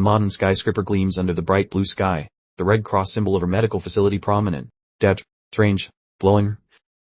modern skyscraper gleams under the bright blue sky, the red cross symbol of her medical facility prominent. Dead, strange, glowing,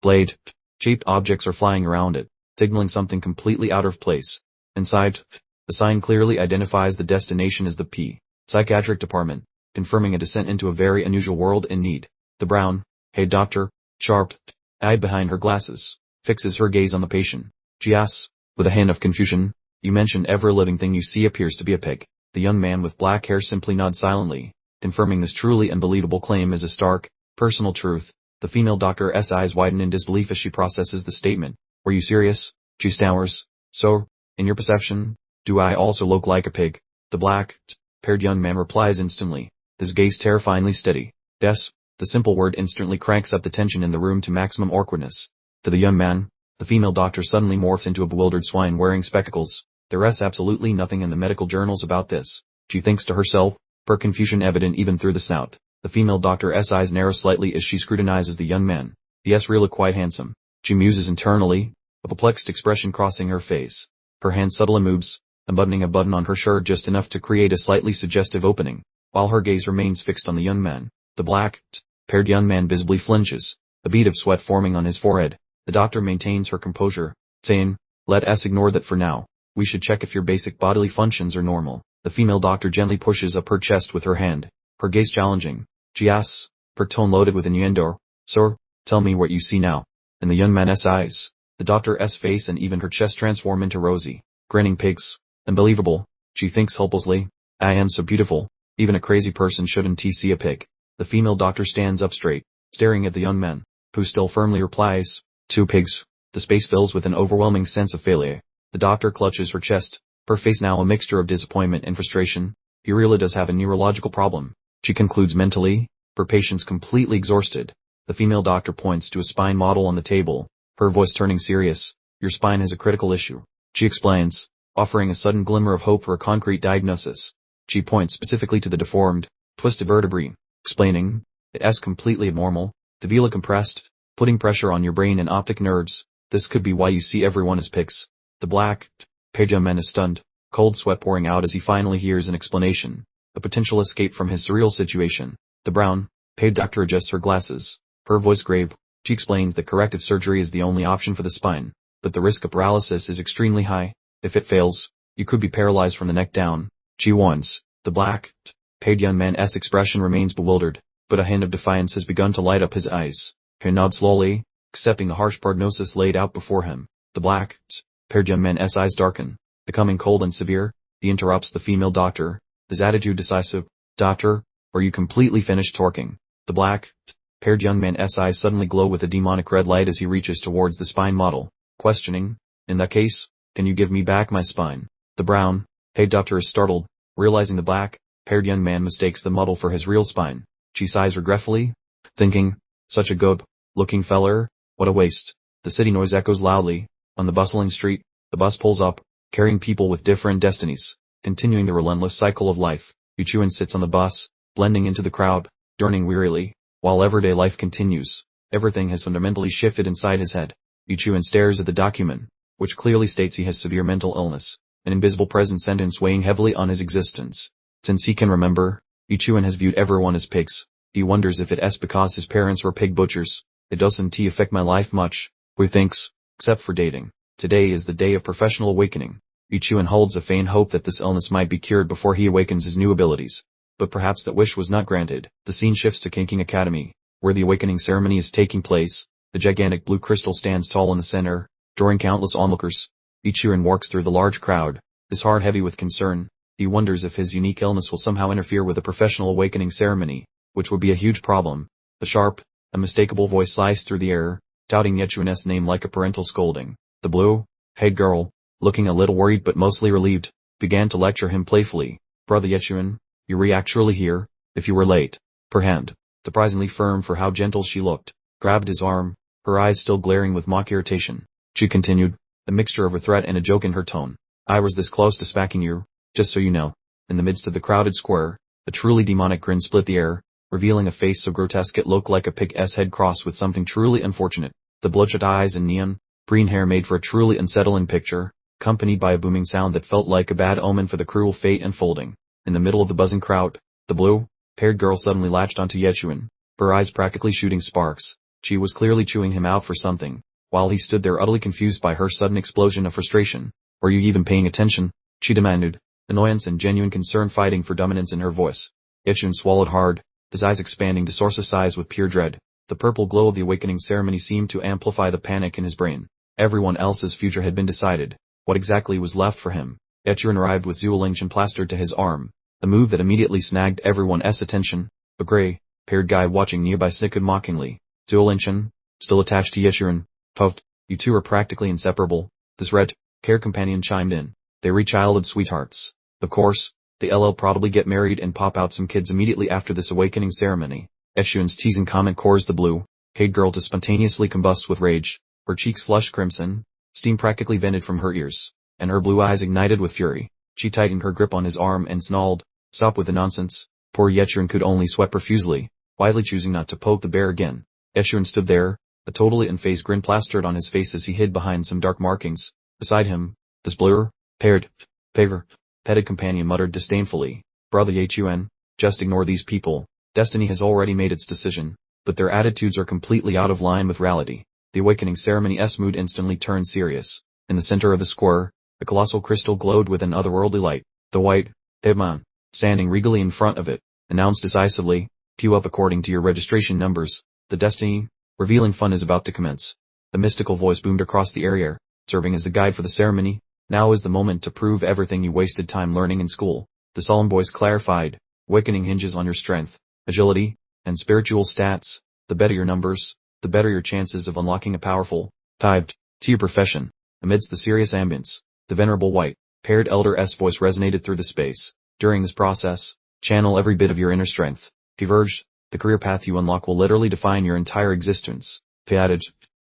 blade, shaped objects are flying around it, signaling something completely out of place. Inside, the sign clearly identifies the destination as the P. Psychiatric Department, confirming a descent into a very unusual world in need. The brown, hey doctor, sharp, eye behind her glasses, fixes her gaze on the patient. She asks, with a hint of confusion, you mentioned every living thing you see appears to be a pig. The young man with black hair simply nods silently, confirming this truly unbelievable claim as a stark, personal truth. The female doctor's eyes widen in disbelief as she processes the statement. Were you serious? She stammers. So, in your perception, do I also look like a pig? The black-haired young man replies instantly, his gaze terrifyingly steady. Yes, the simple word instantly cranks up the tension in the room to maximum awkwardness. To the young man, the female doctor suddenly morphs into a bewildered swine wearing spectacles. There's absolutely nothing in the medical journals about this. She thinks to herself, her confusion evident even through the snout. The female doctor's eyes narrow slightly as she scrutinizes the young man. Yes, really quite handsome. She muses internally, a perplexed expression crossing her face. Her hand subtly moves, unbuttoning a button on her shirt just enough to create a slightly suggestive opening, while her gaze remains fixed on the young man. The black-haired young man visibly flinches, a bead of sweat forming on his forehead. The doctor maintains her composure, saying, let us ignore that for now. We should check if your basic bodily functions are normal. The female doctor gently pushes up her chest with her hand, her gaze challenging. She asks, her tone loaded with innuendo, sir, tell me what you see now. In the young man's eyes, the doctor's face and even her chest transform into rosy, grinning pigs. Unbelievable, she thinks helplessly. I am so beautiful, even a crazy person shouldn't see a pig. The female doctor stands up straight, staring at the young man, who still firmly replies, 2 pigs. The space fills with an overwhelming sense of failure. The doctor clutches her chest, her face now a mixture of disappointment and frustration. He really does have a neurological problem. She concludes mentally, her patient's completely exhausted. The female doctor points to a spine model on the table, her voice turning serious. Your spine has a critical issue, she explains, offering a sudden glimmer of hope for a concrete diagnosis. She points specifically to the deformed, twisted vertebrae, explaining, it's completely abnormal, severely compressed, putting pressure on your brain and optic nerves. This could be why you see everyone as pigs. The black-haired young man is stunned, cold sweat pouring out as he finally hears an explanation, a potential escape from his surreal situation. The brown-haired doctor adjusts her glasses, her voice grave. She explains that corrective surgery is the only option for the spine, but the risk of paralysis is extremely high. If it fails, you could be paralyzed from the neck down. She warns. The black-haired young man's expression remains bewildered, but a hint of defiance has begun to light up his eyes. He nods slowly, accepting the harsh prognosis laid out before him. The black-haired young man's eyes darken, becoming cold and severe. He interrupts the female doctor, his attitude decisive. Doctor, are you completely finished talking? The black-haired young man's eyes suddenly glow with a demonic red light as he reaches towards the spine model, questioning, in that case, can you give me back my spine? The brown-haired doctor is startled, realizing the black-haired young man mistakes the model for his real spine. She sighs regretfully, thinking, such a good-looking feller, what a waste. The city noise echoes loudly. On the bustling street, the bus pulls up, carrying people with different destinies, continuing the relentless cycle of life. Yuchuan sits on the bus, blending into the crowd, yearning wearily, while everyday life continues. Everything has fundamentally shifted inside his head. Yuchuan stares at the document, which clearly states he has severe mental illness, an invisible present sentence weighing heavily on his existence. Since he can remember, Yuchuan has viewed everyone as pigs. He wonders if it's because his parents were pig butchers. It doesn't affect my life much, he thinks, except for dating. Today is the day of professional awakening. Yuchuan holds a faint hope that this illness might be cured before he awakens his new abilities. But perhaps that wish was not granted. The scene shifts to Kinking Academy, where the awakening ceremony is taking place. The gigantic blue crystal stands tall in the center, drawing countless onlookers. Yuchuan walks through the large crowd, his heart heavy with concern. He wonders if his unique illness will somehow interfere with the professional awakening ceremony, which would be a huge problem. The sharp, unmistakable voice sliced through the air, touting Yuchuan's name like a parental scolding. The blue-haired girl, looking a little worried but mostly relieved, began to lecture him playfully. Brother Yuchuan, you're actually here. If you were late. Her hand, surprisingly firm for how gentle she looked, grabbed his arm, her eyes still glaring with mock irritation. She continued, a mixture of a threat and a joke in her tone. I was this close to smacking you, just so you know. In the midst of the crowded square, a truly demonic grin split the air, revealing a face so grotesque it looked like a pig's head crossed with something truly unfortunate. The bloodshot eyes and neon green hair made for a truly unsettling picture, accompanied by a booming sound that felt like a bad omen for the cruel fate unfolding. In the middle of the buzzing crowd, the blue-haired girl suddenly latched onto Yechuan, her eyes practically shooting sparks. She was clearly chewing him out for something, while he stood there utterly confused by her sudden explosion of frustration. "Were you even paying attention?" she demanded, annoyance and genuine concern fighting for dominance in her voice. Yechuan swallowed hard, his eyes expanding to source size with pure dread. The purple glow of the awakening ceremony seemed to amplify the panic in his brain. Everyone else's future had been decided. What exactly was left for him? Yechuan arrived with Zuolinchen plastered to his arm, a move that immediately snagged everyone's attention. The gray-haired guy watching nearby snickered mockingly. Zuolinchen, still attached to Yechuan, puffed, "You two are practically inseparable." This red-haired companion chimed in. "They re-childhood sweethearts. Of course, they'll probably get married and pop out some kids immediately after this awakening ceremony." Yechuan's teasing comment caused the blue-haired girl to spontaneously combust with rage. Her cheeks flushed crimson, steam practically vented from her ears, and her blue eyes ignited with fury. She tightened her grip on his arm and snarled, "Stop with the nonsense." Poor Yechuan could only sweat profusely, wisely choosing not to poke the bear again. Yechuan stood there, a totally unfazed grin plastered on his face as he hid behind some dark markings. Beside him, this blue-haired, petted companion muttered disdainfully, "Brother Yechuan, just ignore these people. Destiny has already made its decision, but their attitudes are completely out of line with reality." The awakening ceremony's mood instantly turned serious. In the center of the square, the colossal crystal glowed with an otherworldly light. The white-haired man, standing regally in front of it, announced decisively, "Queue up according to your registration numbers. The destiny revealing fun is about to commence." The mystical voice boomed across the area, serving as the guide for the ceremony. "Now is the moment to prove everything you wasted time learning in school." The solemn voice clarified, "Awakening hinges on your strength, agility, and spiritual stats. The better your numbers, the better your chances of unlocking a powerful path to your profession." Amidst the serious ambience, the venerable white-haired elder's voice resonated through the space. "During this process, channel every bit of your inner strength. Converge, the career path you unlock will literally define your entire existence." He added,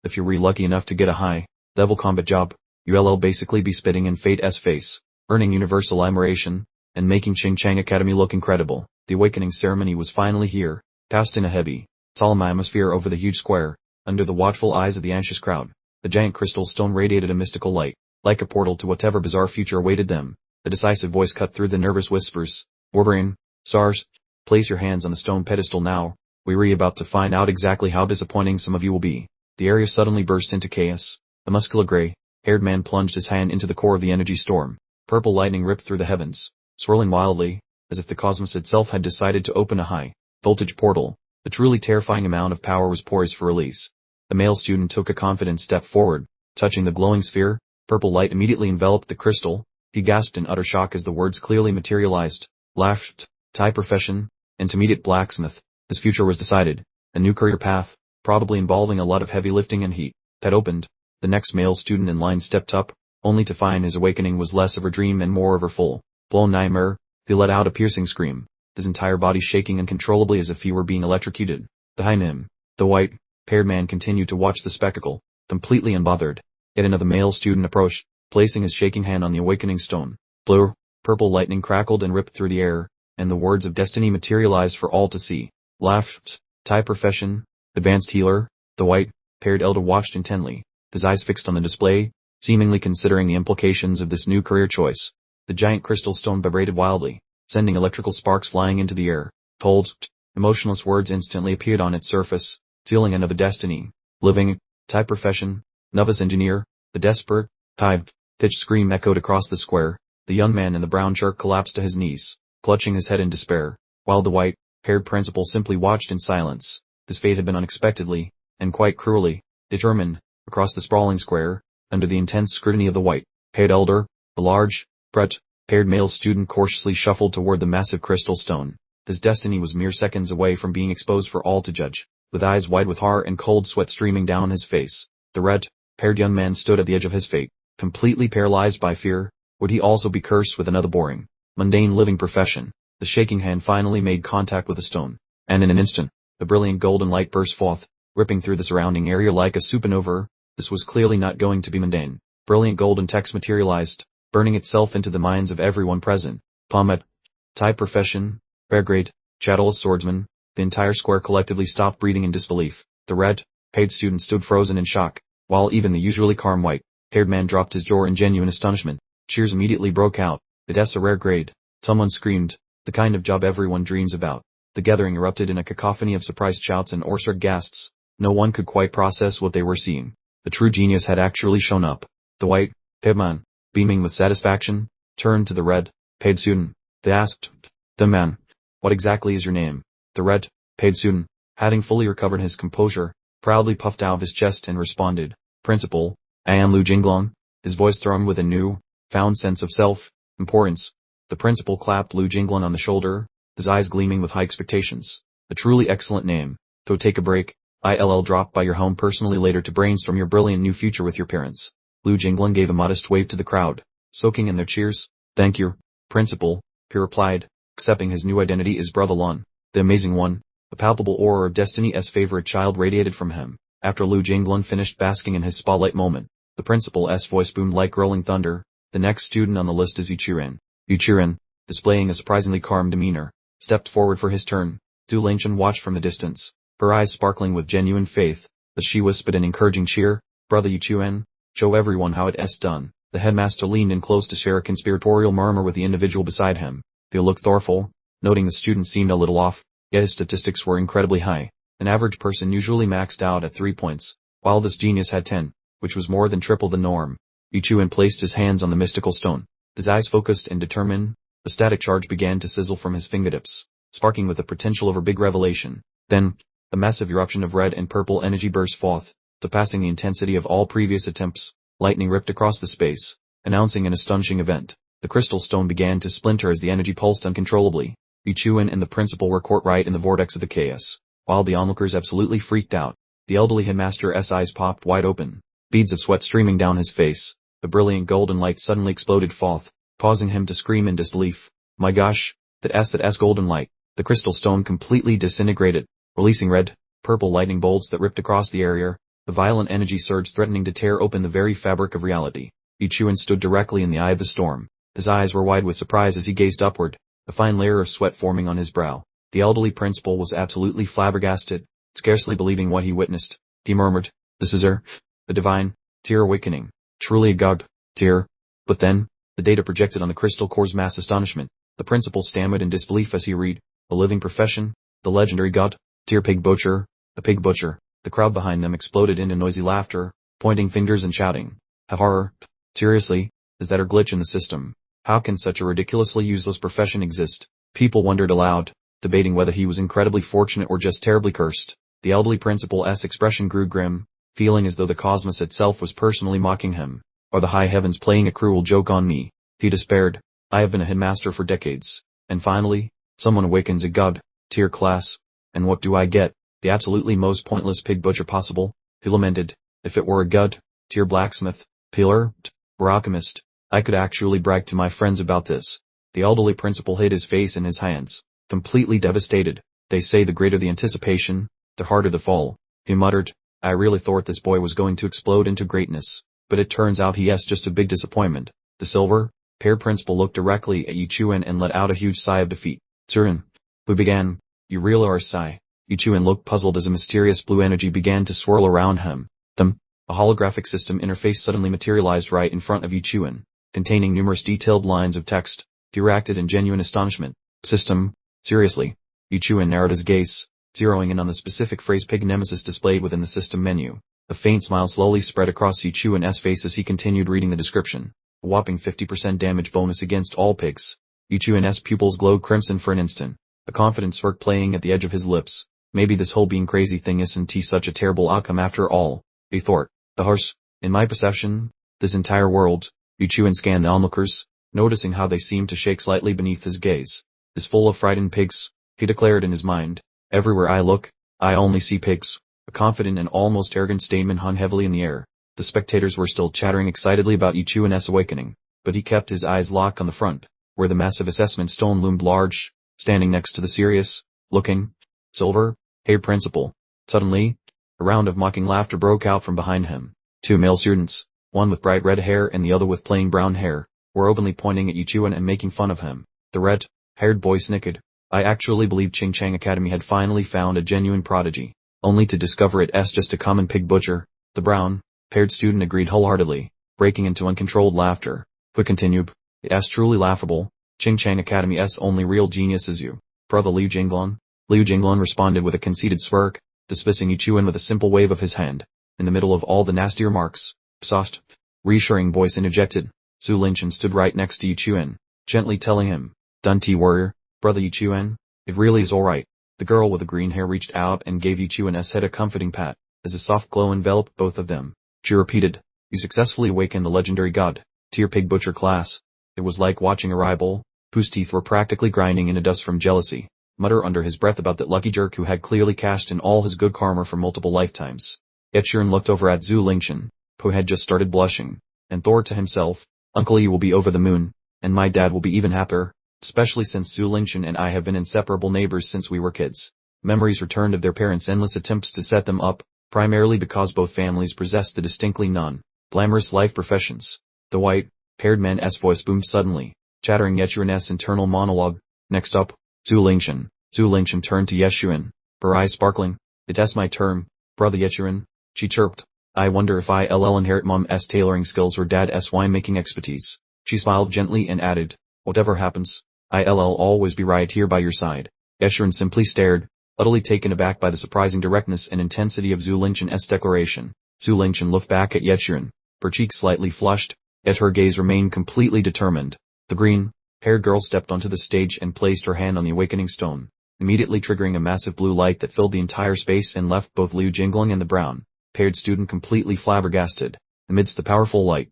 "If you're lucky enough to get a high-level combat job, you'll basically be spitting in fate's face, earning universal admiration, and making Ching Chang Academy look incredible." The awakening ceremony was finally here, passed in a heavy, solemn atmosphere over the huge square. Under the watchful eyes of the anxious crowd, the giant crystal stone radiated a mystical light, like a portal to whatever bizarre future awaited them. The decisive voice cut through the nervous whispers. "Warbrain, SARS, place your hands on the stone pedestal now. We're about to find out exactly how disappointing some of you will be." The area suddenly burst into chaos. The muscular gray-haired man plunged his hand into the core of the energy storm. Purple lightning ripped through the heavens, swirling wildly, as if the cosmos itself had decided to open a high-voltage portal. A truly terrifying amount of power was poised for release. The male student took a confident step forward, touching the glowing sphere. Purple light immediately enveloped the crystal. He gasped in utter shock as the words clearly materialized. "Laughed, Thai profession, intermediate blacksmith." His future was decided. A new career path, probably involving a lot of heavy lifting and heat, had opened. The next male student in line stepped up, only to find his awakening was less of a dream and more of a full-blown nightmare. He let out a piercing scream, his entire body shaking uncontrollably as if he were being electrocuted. Behind him, the white-haired man continued to watch the spectacle, completely unbothered. Yet another male student approached, placing his shaking hand on the awakening stone. Blue-purple lightning crackled and ripped through the air, and the words of destiny materialized for all to see. "Laughed, Thai profession, advanced healer." The white-haired elder watched intently, his eyes fixed on the display, seemingly considering the implications of this new career choice. The giant crystal stone vibrated wildly, sending electrical sparks flying into the air. Cold, emotionless words instantly appeared on its surface, sealing another destiny. "Living, Thai profession, novice engineer." The desperate, high-pitched scream echoed across the square. The young man in the brown shirt collapsed to his knees, clutching his head in despair, while the white-haired principal simply watched in silence. His fate had been unexpectedly, and quite cruelly, determined. Across the sprawling square, under the intense scrutiny of the white-haired elder, a large, red-haired male student cautiously shuffled toward the massive crystal stone. His destiny was mere seconds away from being exposed for all to judge. With eyes wide with horror and cold sweat streaming down his face, the red-haired young man stood at the edge of his fate, completely paralyzed by fear. Would he also be cursed with another boring, mundane living profession? The shaking hand finally made contact with the stone, and in an instant, a brilliant golden light burst forth, ripping through the surrounding area like a supernova. This was clearly not going to be mundane. Brilliant golden text materialized, burning itself into the minds of everyone present. Pommet, Thai profession, rare grade, shadowless swordsman. The entire square collectively stopped breathing in disbelief. The red-haired student stood frozen in shock, while even the usually calm white-haired man dropped his jaw in genuine astonishment. Cheers immediately broke out. "It's a rare grade." Someone screamed, The kind of job everyone dreams about. The gathering erupted in a cacophony of surprised shouts and awestruck gasps. No one could quite process what they were seeing. The true genius had actually shown up. The white, paid man, beaming with satisfaction, turned to the red, paid student. They asked, "The man, what exactly is your name?" The red, paid student, having fully recovered his composure, proudly puffed out his chest and responded, "Principal, I am Lu Jinglong," his voice thrummed with a new, found sense of self-importance. The principal clapped Lu Jinglong on the shoulder, his eyes gleaming with high expectations. "A truly excellent name. Go take a break. I'll drop by your home personally later to brainstorm your brilliant new future with your parents." Lu Jinglong gave a modest wave to the crowd, soaking in their cheers. "Thank you, Principal," he replied, accepting his new identity as Brother Lun, the Amazing One. A palpable aura of Destiny's favorite child radiated from him. After Lu Jinglong finished basking in his spotlight moment, the principal's voice boomed like rolling thunder. "The next student on the list is Yuchuan." Yuchuan, displaying a surprisingly calm demeanor, stepped forward for his turn. Du Lingchen watched from the distance, her eyes sparkling with genuine faith, as she whispered an encouraging cheer. "Brother Yuchuan, show everyone how it's done." The headmaster leaned in close to share a conspiratorial murmur with the individual beside him. He looked thoughtful, noting the student seemed a little off, yet his statistics were incredibly high. An average person usually maxed out at 3 points, while this genius had 10, which was more than triple the norm. Yuchuan placed his hands on the mystical stone. His eyes focused and determined. A static charge began to sizzle from his fingertips, sparking with the potential of a big revelation. Then, a massive eruption of red and purple energy burst forth, surpassing the intensity of all previous attempts. Lightning ripped across the space, announcing an astonishing event. The crystal stone began to splinter as the energy pulsed uncontrollably. Yuchuan and the principal were caught right in the vortex of the chaos, while the onlookers absolutely freaked out. The elderly headmaster's eyes popped wide open, beads of sweat streaming down his face. The brilliant golden light suddenly exploded forth, causing him to scream in disbelief. "My gosh, that's golden light." The crystal stone completely disintegrated, releasing red, purple lightning bolts that ripped across the area, a violent energy surge threatening to tear open the very fabric of reality. Yuchuan stood directly in the eye of the storm. His eyes were wide with surprise as he gazed upward, a fine layer of sweat forming on his brow. The elderly principal was absolutely flabbergasted, scarcely believing what he witnessed. He murmured, "This is a divine, tear awakening. Truly a god, tear." But then, the data projected on the crystal core's mass astonishment. The principal stammered in disbelief as he read, "A living profession, the legendary god, tear pig butcher, a pig butcher." The crowd behind them exploded into noisy laughter, pointing fingers and shouting, "Horror! Seriously, is that a glitch in the system? How can such a ridiculously useless profession exist?" People wondered aloud, debating whether he was incredibly fortunate or just terribly cursed. The elderly principal's expression grew grim, feeling as though the cosmos itself was personally mocking him, or the high heavens playing a cruel joke on me. He despaired, "I have been a headmaster for decades, and finally, someone awakens a god, tier class, and what do I get? The absolutely most pointless pig butcher possible." He lamented, "If it were a god, tier blacksmith, peeler, or alchemist, I could actually brag to my friends about this." The elderly principal hid his face in his hands, completely devastated. "They say the greater the anticipation, the harder the fall," he muttered. "I really thought this boy was going to explode into greatness, but it turns out he is just a big disappointment." The silver-haired principal looked directly at Yuchuan and let out a huge sigh of defeat. "Tsurin," we began. "You really are a sigh." Yuchuan looked puzzled as a mysterious blue energy began to swirl around him. A holographic system interface suddenly materialized right in front of Yuchuan, containing numerous detailed lines of text. He reacted in genuine astonishment. "System? Seriously?" Yuchuan narrowed his gaze, zeroing in on the specific phrase "pig nemesis" displayed within the system menu. A faint smile slowly spread across Yuchuan's face as he continued reading the description. A whopping 50% damage bonus against all pigs. Yuchuan's pupils glowed crimson for an instant, a confident smirk playing at the edge of his lips. Maybe this whole being crazy thing isn't such a terrible outcome after all, he thought. "The horse, in my perception, this entire world." Yuchuan scanned the onlookers, noticing how they seemed to shake slightly beneath his gaze. "Is full of frightened pigs," he declared in his mind. "Everywhere I look, I only see pigs." A confident and almost arrogant statement hung heavily in the air. The spectators were still chattering excitedly about Yuchuan's awakening, but he kept his eyes locked on the front, where the massive assessment stone loomed large, standing next to the serious-looking, silver-haired principal. Suddenly, a round of mocking laughter broke out from behind him. Two male students, one with bright red hair and the other with plain brown hair, were openly pointing at Yuchuan and making fun of him. The red-haired boy snickered. "I actually believed Ching Chang Academy had finally found a genuine prodigy, only to discover it as just a common pig butcher." The brown-haired student agreed wholeheartedly, breaking into uncontrolled laughter. But continued, "It's truly laughable. Ching Chang Academy's only real genius is you, brother Liu Jinglan. Liu Jinglan responded with a conceited smirk, dismissing Yichuan with a simple wave of his hand. In the middle of all the nasty remarks, soft, reassuring voice interjected. Zhu Linchen stood right next to Yichuan, gently telling him, "Don't worry, brother Yichuan, it really is alright." The girl with the green hair reached out and gave Yichuan's head a comforting pat, as a soft glow enveloped both of them. She repeated, "You successfully awakened the legendary god, tier pig butcher class." It was like watching a rival, whose teeth were practically grinding into dust from jealousy, mutter under his breath about that lucky jerk who had clearly cashed in all his good karma for multiple lifetimes. Yichuan looked over at Zhu Linchen, who had just started blushing, and thought to himself, "Uncle Yi will be over the moon, and my dad will be even happier, especially since Zhu Linchen and I have been inseparable neighbors since we were kids." Memories returned of their parents' endless attempts to set them up, primarily because both families possessed the distinctly non-glamorous life professions. The white-haired man's voice boomed suddenly, chattering Yichuan's internal monologue. "Next up, Zhu Linchen." Zhu Linchen turned to Yichuan, her eyes sparkling. "It's my turn, brother Yichuan," she chirped. "I wonder if I'll inherit mom's tailoring skills or dad's wine-making expertise." She smiled gently and added, "Whatever happens, I'll always be right here by your side." Yichuan simply stared, utterly taken aback by the surprising directness and intensity of Zhu Linchen's declaration. Zhu Linchen looked back at Yichuan, her cheeks slightly flushed, yet her gaze remained completely determined. The green-haired girl stepped onto the stage and placed her hand on the awakening stone, immediately triggering a massive blue light that filled the entire space and left both Liu Jingling and the brown-haired student completely flabbergasted. Amidst the powerful light,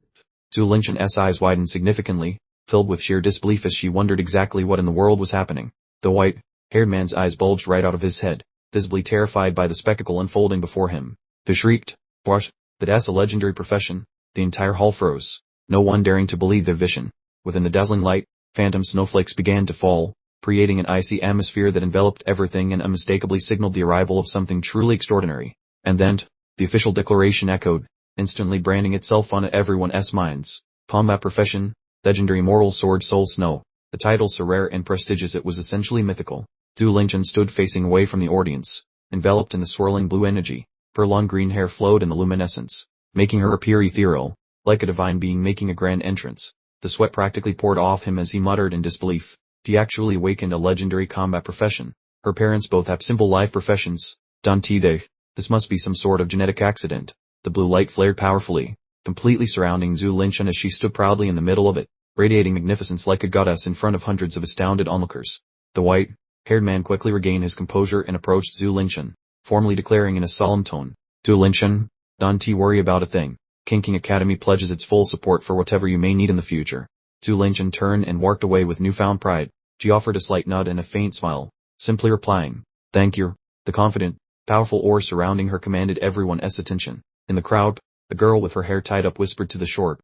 Zhu Linchen's eyes widened significantly, filled with sheer disbelief as she wondered exactly what in the world was happening. The white-haired man's eyes bulged right out of his head, visibly terrified by the spectacle unfolding before him. They shrieked, "What? That's a legendary profession?" The entire hall froze, no one daring to believe their vision. Within the dazzling light, phantom snowflakes began to fall, creating an icy atmosphere that enveloped everything and unmistakably signaled the arrival of something truly extraordinary. And then, the official declaration echoed, instantly branding itself on everyone's minds. Combat profession, legendary moral sword soul snow. The title so rare and prestigious it was essentially mythical. Zhu Linchen stood facing away from the audience, enveloped in the swirling blue energy. Her long green hair flowed in the luminescence, making her appear ethereal, like a divine being making a grand entrance. The sweat practically poured off him as he muttered in disbelief. He actually awakened a legendary combat profession. Her parents both have simple life professions. This must be some sort of genetic accident. The blue light flared powerfully, completely surrounding Zhu Linchen as she stood proudly in the middle of it, radiating magnificence like a goddess in front of hundreds of astounded onlookers. The white-haired man quickly regained his composure and approached Zhu Linchen, formally declaring in a solemn tone, "Zhu Linchen, don't worry about a thing. King Academy pledges its full support for whatever you may need in the future." Zhu Linchen turned and walked away with newfound pride. She offered a slight nod and a faint smile, simply replying, "Thank you." The confident, powerful aura surrounding her commanded everyone's attention. In the crowd, a girl with her hair tied up whispered to the short,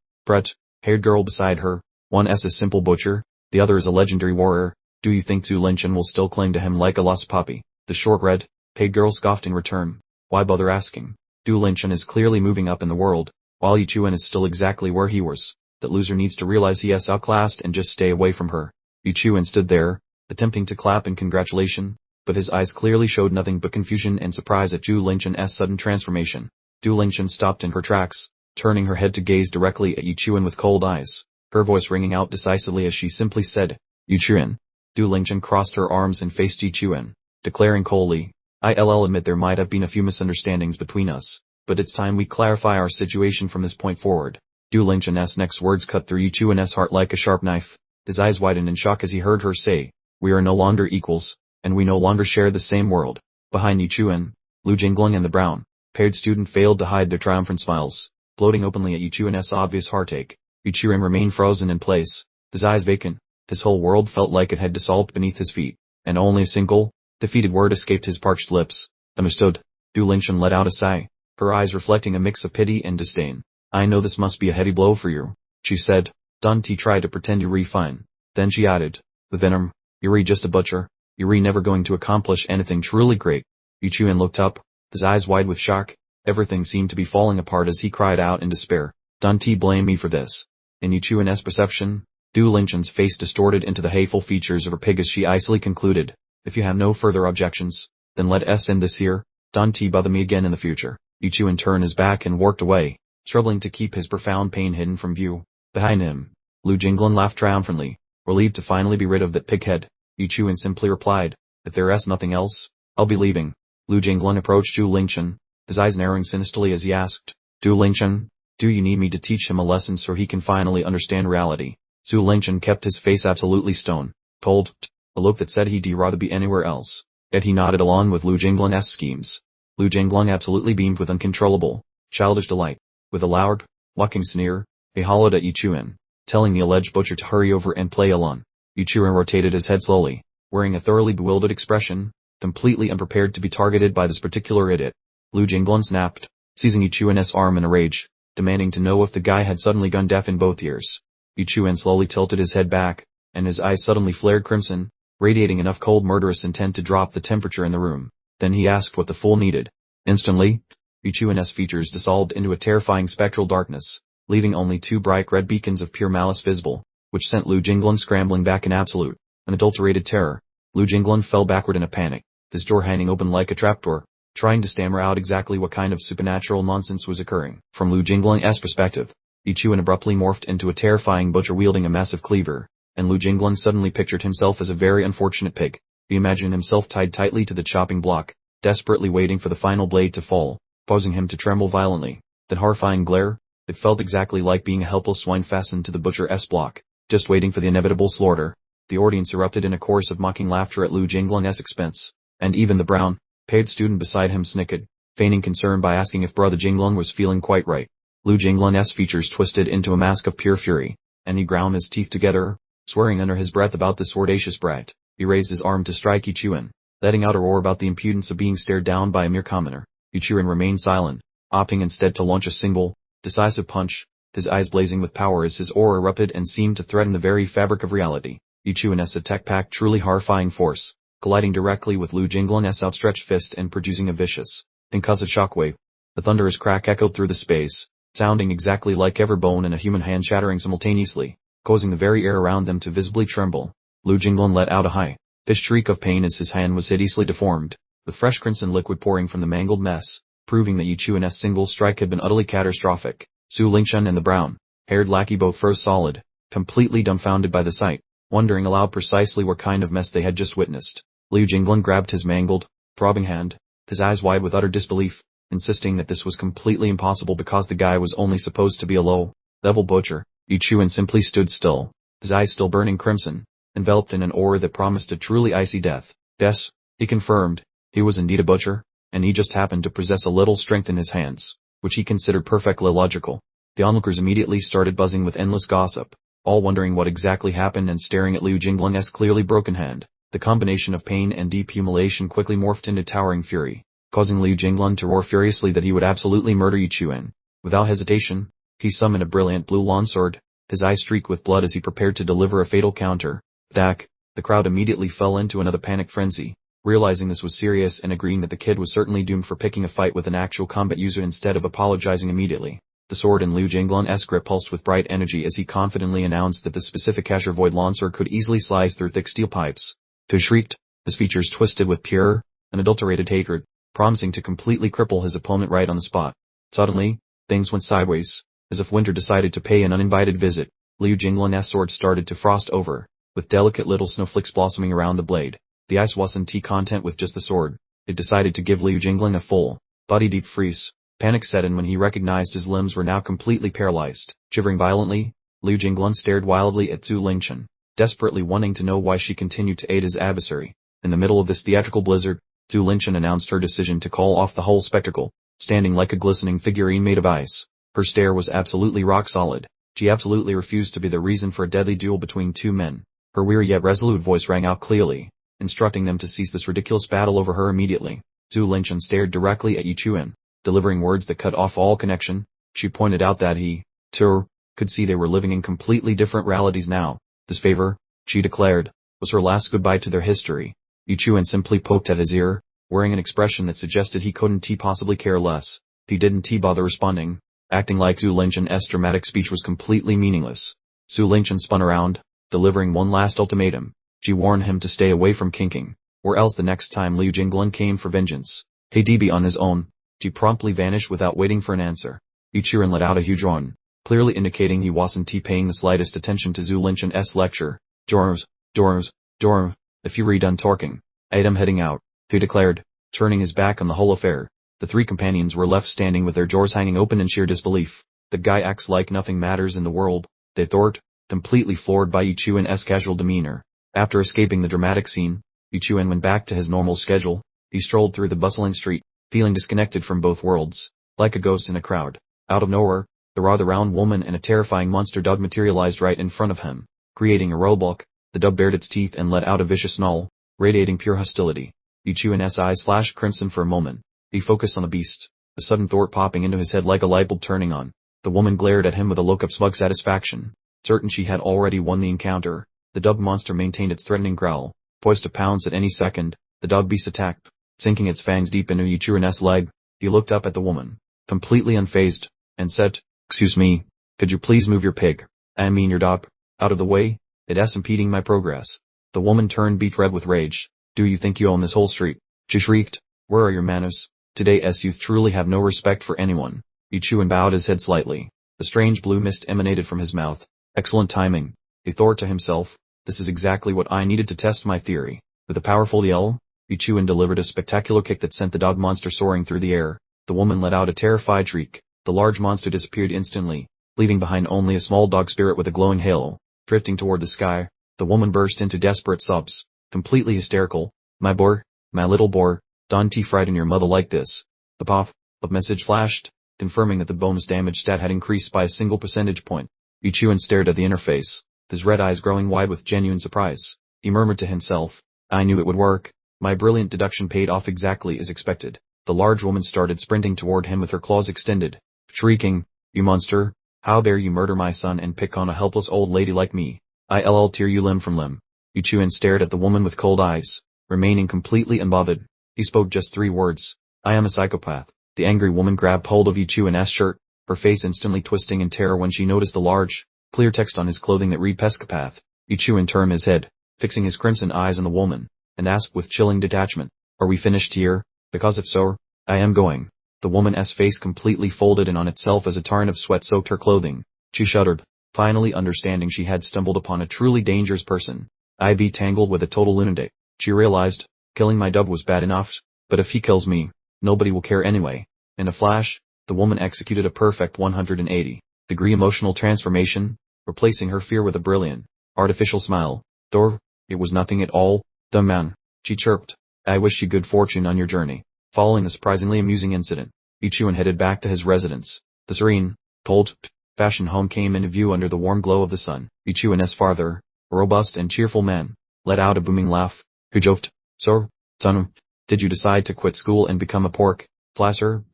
haired girl beside her, "One is a simple butcher, the other is a legendary warrior. Do you think Zhu Linchen will still cling to him like a lost puppy?" The short red-haired girl scoffed in return. "Why bother asking? Zhu Linchen is clearly moving up in the world, while Yichuan is still exactly where he was. That loser needs to realize he is outclassed and just stay away from her." Yichuan stood there, attempting to clap in congratulation, but his eyes clearly showed nothing but confusion and surprise at Zhu Linchen's sudden transformation. Zhu Linchen stopped in her tracks, turning her head to gaze directly at Yichuan with cold eyes, her voice ringing out decisively as she simply said, "Yichuan." Zhu Linchen crossed her arms and faced Yichuan, declaring coldly, "I'll admit there might have been a few misunderstandings between us, but it's time we clarify our situation from this point forward." Zhu Linchen's next words cut through Yichuan's heart like a sharp knife. His eyes widened in shock as he heard her say, "We are no longer equals, and we no longer share the same world." Behind Yichuan, Liu Jingling and the brown-haired student failed to hide their triumphant smiles, gloating openly at Yichuan's obvious heartache. Yichuan remained frozen in place, his eyes vacant. His whole world felt like it had dissolved beneath his feet, and only a single, defeated word escaped his parched lips. "Understood." Zhu Linchen let out a sigh, her eyes reflecting a mix of pity and disdain. "I know this must be a heavy blow for you," she said. Dante tried to pretend you're fine. Then she added, with venom, "You're just a butcher. You're never going to accomplish anything truly great." Yichuan looked up, his eyes wide with shock. Everything seemed to be falling apart as he cried out in despair, "Dante, blame me for this." In Yichuan's perception, Zhu Linchen's face distorted into the hateful features of her pig as she icily concluded, "If you have no further objections, then let us end this here. Don't bother me again in the future." Yichuan turned his back and walked away, struggling to keep his profound pain hidden from view. Behind him, Liu Jinglan laughed triumphantly, relieved to finally be rid of that pighead. Yu Chuan simply replied, if there's nothing else, I'll be leaving. Lu Jinglun approached Zhu Lingchen, his eyes narrowing sinisterly as he asked, Zhu Lingchen, do you need me to teach him a lesson so he can finally understand reality? Zhu Lingchen kept his face absolutely stone, cold, a look that said he'd rather be anywhere else. Yet he nodded along with Lu Jinglun's schemes. Lu Jinglun absolutely beamed with uncontrollable, childish delight. With a loud, mocking sneer, he hollered at Yu Chuan, telling the alleged butcher to hurry over and play along. Yu Chuan rotated his head slowly, wearing a thoroughly bewildered expression, completely unprepared to be targeted by this particular idiot. Lu Jinglun snapped, seizing Yu Chuan's arm in a rage, demanding to know if the guy had suddenly gone deaf in both ears. Yu Chuan slowly tilted his head back, and his eyes suddenly flared crimson, radiating enough cold murderous intent to drop the temperature in the room. Then he asked what the fool needed. Instantly, Yu Chuan's features dissolved into a terrifying spectral darkness, leaving only two bright red beacons of pure malice visible, which sent Lu Jinglun scrambling back in absolute, unadulterated terror. Lu Jinglun fell backward in a panic, his jaw hanging open like a trapdoor, trying to stammer out exactly what kind of supernatural nonsense was occurring. From Lu Jinglun's perspective, Yu Chuan abruptly morphed into a terrifying butcher wielding a massive cleaver, and Lu Jinglun suddenly pictured himself as a very unfortunate pig. He imagined himself tied tightly to the chopping block, desperately waiting for the final blade to fall, causing him to tremble violently. That horrifying glare, it felt exactly like being a helpless swine fastened to the butcher's block, just waiting for the inevitable slaughter. The audience erupted in a chorus of mocking laughter at Lu Jinglun's expense, and even the brown, paid student beside him snickered, feigning concern by asking if Brother Jinglun was feeling quite right. Lu Jinglun's features twisted into a mask of pure fury, and he ground his teeth together, swearing under his breath about this audacious brat. He raised his arm to strike Yu Chuan, letting out a roar about the impudence of being stared down by a mere commoner. Yu Chuan remained silent, opting instead to launch a single, decisive punch, his eyes blazing with power as his aura erupted and seemed to threaten the very fabric of reality. Yu Chuan's attack packed truly horrifying force, colliding directly with Lu Jinglun's outstretched fist and producing a vicious, concussive shockwave. The thunderous crack echoed through the space, sounding exactly like every bone in a human hand shattering simultaneously, causing the very air around them to visibly tremble. Lu Jinglun let out a high-pitched shriek of pain as his hand was hideously deformed, with fresh crimson liquid pouring from the mangled mess, proving that Yu Chuan's single strike had been utterly catastrophic. Zhu Lingchen and the brown-haired lackey both froze solid, completely dumbfounded by the sight, wondering aloud precisely what kind of mess they had just witnessed. Lu Jinglun grabbed his mangled, throbbing hand, his eyes wide with utter disbelief, insisting that this was completely impossible because the guy was only supposed to be a low-level butcher. Yu Chuan simply stood still, his eyes still burning crimson, enveloped in an aura that promised a truly icy death. Yes, he confirmed, he was indeed a butcher, and he just happened to possess a little strength in his hands, which he considered perfectly logical. The onlookers immediately started buzzing with endless gossip, all wondering what exactly happened and staring at Lu Jinglun's clearly broken hand. The combination of pain and deep humiliation quickly morphed into towering fury, causing Lu Jinglun to roar furiously that he would absolutely murder Yu Chuan. Without hesitation, he summoned a brilliant blue longsword, his eyes streaked with blood as he prepared to deliver a fatal counter attack. The crowd immediately fell into another panic frenzy, realizing this was serious and agreeing that the kid was certainly doomed for picking a fight with an actual combat user instead of apologizing immediately. The sword in Lu Jinglun's grip pulsed with bright energy as he confidently announced that the specific Azure Void longsword could easily slice through thick steel pipes. He shrieked, his features twisted with pure, unadulterated hatred, promising to completely cripple his opponent right on the spot. Suddenly, things went sideways, as if winter decided to pay an uninvited visit. Lu Jinglun's sword started to frost over, with delicate little snowflakes blossoming around the blade. The ice wasn't content with just the sword. It decided to give Lu Jinglun a full, body deep freeze. Panic set in when he recognized his limbs were now completely paralyzed. Shivering violently, Lu Jinglun stared wildly at Zhu Lingchen, desperately wanting to know why she continued to aid his adversary. In the middle of this theatrical blizzard, Zhu Lingchen announced her decision to call off the whole spectacle, standing like a glistening figurine made of ice. Her stare was absolutely rock solid. She absolutely refused to be the reason for a deadly duel between two men. Her weary yet resolute voice rang out clearly, instructing them to cease this ridiculous battle over her immediately. Zhu Lingchen stared directly at Yu Chuan, delivering words that cut off all connection. She pointed out that he, too, could see they were living in completely different realities now. This favor, she declared, was her last goodbye to their history. Yu Chuan simply poked at his ear, wearing an expression that suggested he couldn't possibly care less. He didn't bother responding, acting like Zhu Lingchen's dramatic speech was completely meaningless. Zhu Lingchen spun around, delivering one last ultimatum. She warned him to stay away from kinking, or else the next time Lu Jinglun came for vengeance, he'd be on his own. She promptly vanished without waiting for an answer. Yu Chuan let out a huge yawn, clearly indicating he wasn't paying the slightest attention to Zhu Lingchen's lecture. Dronzer, Dronzer, Dronzer, if you redone talking, I'm heading out, he declared, turning his back on the whole affair. The three companions were left standing with their jaws hanging open in sheer disbelief. The guy acts like nothing matters in the world, they thought, completely floored by Yuchuan's casual demeanor. After escaping the dramatic scene, Yuchuan went back to his normal schedule. He strolled through the bustling street, feeling disconnected from both worlds, like a ghost in a crowd. Out of nowhere, the rather round woman and a terrifying monster dog materialized right in front of him, creating a roadblock. The dog bared its teeth and let out a vicious snarl, radiating pure hostility. Yuchuan's eyes flashed crimson for a moment. He focused on the beast, a sudden thought popping into his head like a light bulb turning on. The woman glared at him with a look of smug satisfaction, certain she had already won the encounter. The dog monster maintained its threatening growl, poised to pounce at any second. The dog beast attacked, sinking its fangs deep into Yuchuan's leg. He looked up at the woman, completely unfazed, and said, "Excuse me, could you please move your pig, I mean your dog, out of the way? It's impeding my progress." The woman turned beet red with rage. "Do you think you own this whole street?" she shrieked. "Where are your manners? Today's youth truly have no respect for anyone." Yuchuan bowed his head slightly. A strange blue mist emanated from his mouth. Excellent timing, he thought to himself. This is exactly what I needed to test my theory. With a powerful yell, Yuchuan delivered a spectacular kick that sent the dog monster soaring through the air. The woman let out a terrified shriek. The large monster disappeared instantly, leaving behind only a small dog spirit with a glowing halo, drifting toward the sky. The woman burst into desperate sobs, completely hysterical. "My boar, my little boar, don't frighten your mother like this." The pop-up message flashed, confirming that the bonus damage stat had increased by a single percentage point. Yuchuan stared at the interface, his red eyes growing wide with genuine surprise. He murmured to himself, "I knew it would work." My brilliant deduction paid off exactly as expected. The large woman started sprinting toward him with her claws extended, shrieking, "You monster, how dare you murder my son and pick on a helpless old lady like me? I'll tear you limb from limb." Yuchuan stared at the woman with cold eyes, remaining completely unbothered. He spoke just 3 words. "I am a psychopath." The angry woman grabbed hold of Yuchuan's shirt, her face instantly twisting in terror when she noticed the large, clear text on his clothing that read "Pescopath." Yuchuan turned his head, fixing his crimson eyes on the woman, and asked with chilling detachment, "Are we finished here? Because if so, I am going." The woman's face completely folded in on itself as a torrent of sweat soaked her clothing. She shuddered, finally understanding she had stumbled upon a truly dangerous person. "I be tangled with a total lunatic," she realized. "Killing my dub was bad enough, but if he kills me, nobody will care anyway." In a flash, the woman executed a perfect 180-degree emotional transformation, replacing her fear with a brilliant, artificial smile. "Thor, it was nothing at all, the man," she chirped. "I wish you good fortune on your journey." Following the surprisingly amusing incident, Yuchuan headed back to his residence. The serene, old-fashioned home came into view under the warm glow of the sun. Yuchuan's father, a robust and cheerful man, let out a booming laugh. "Who joked? So, son, did you decide to quit school and become a pork flasher?"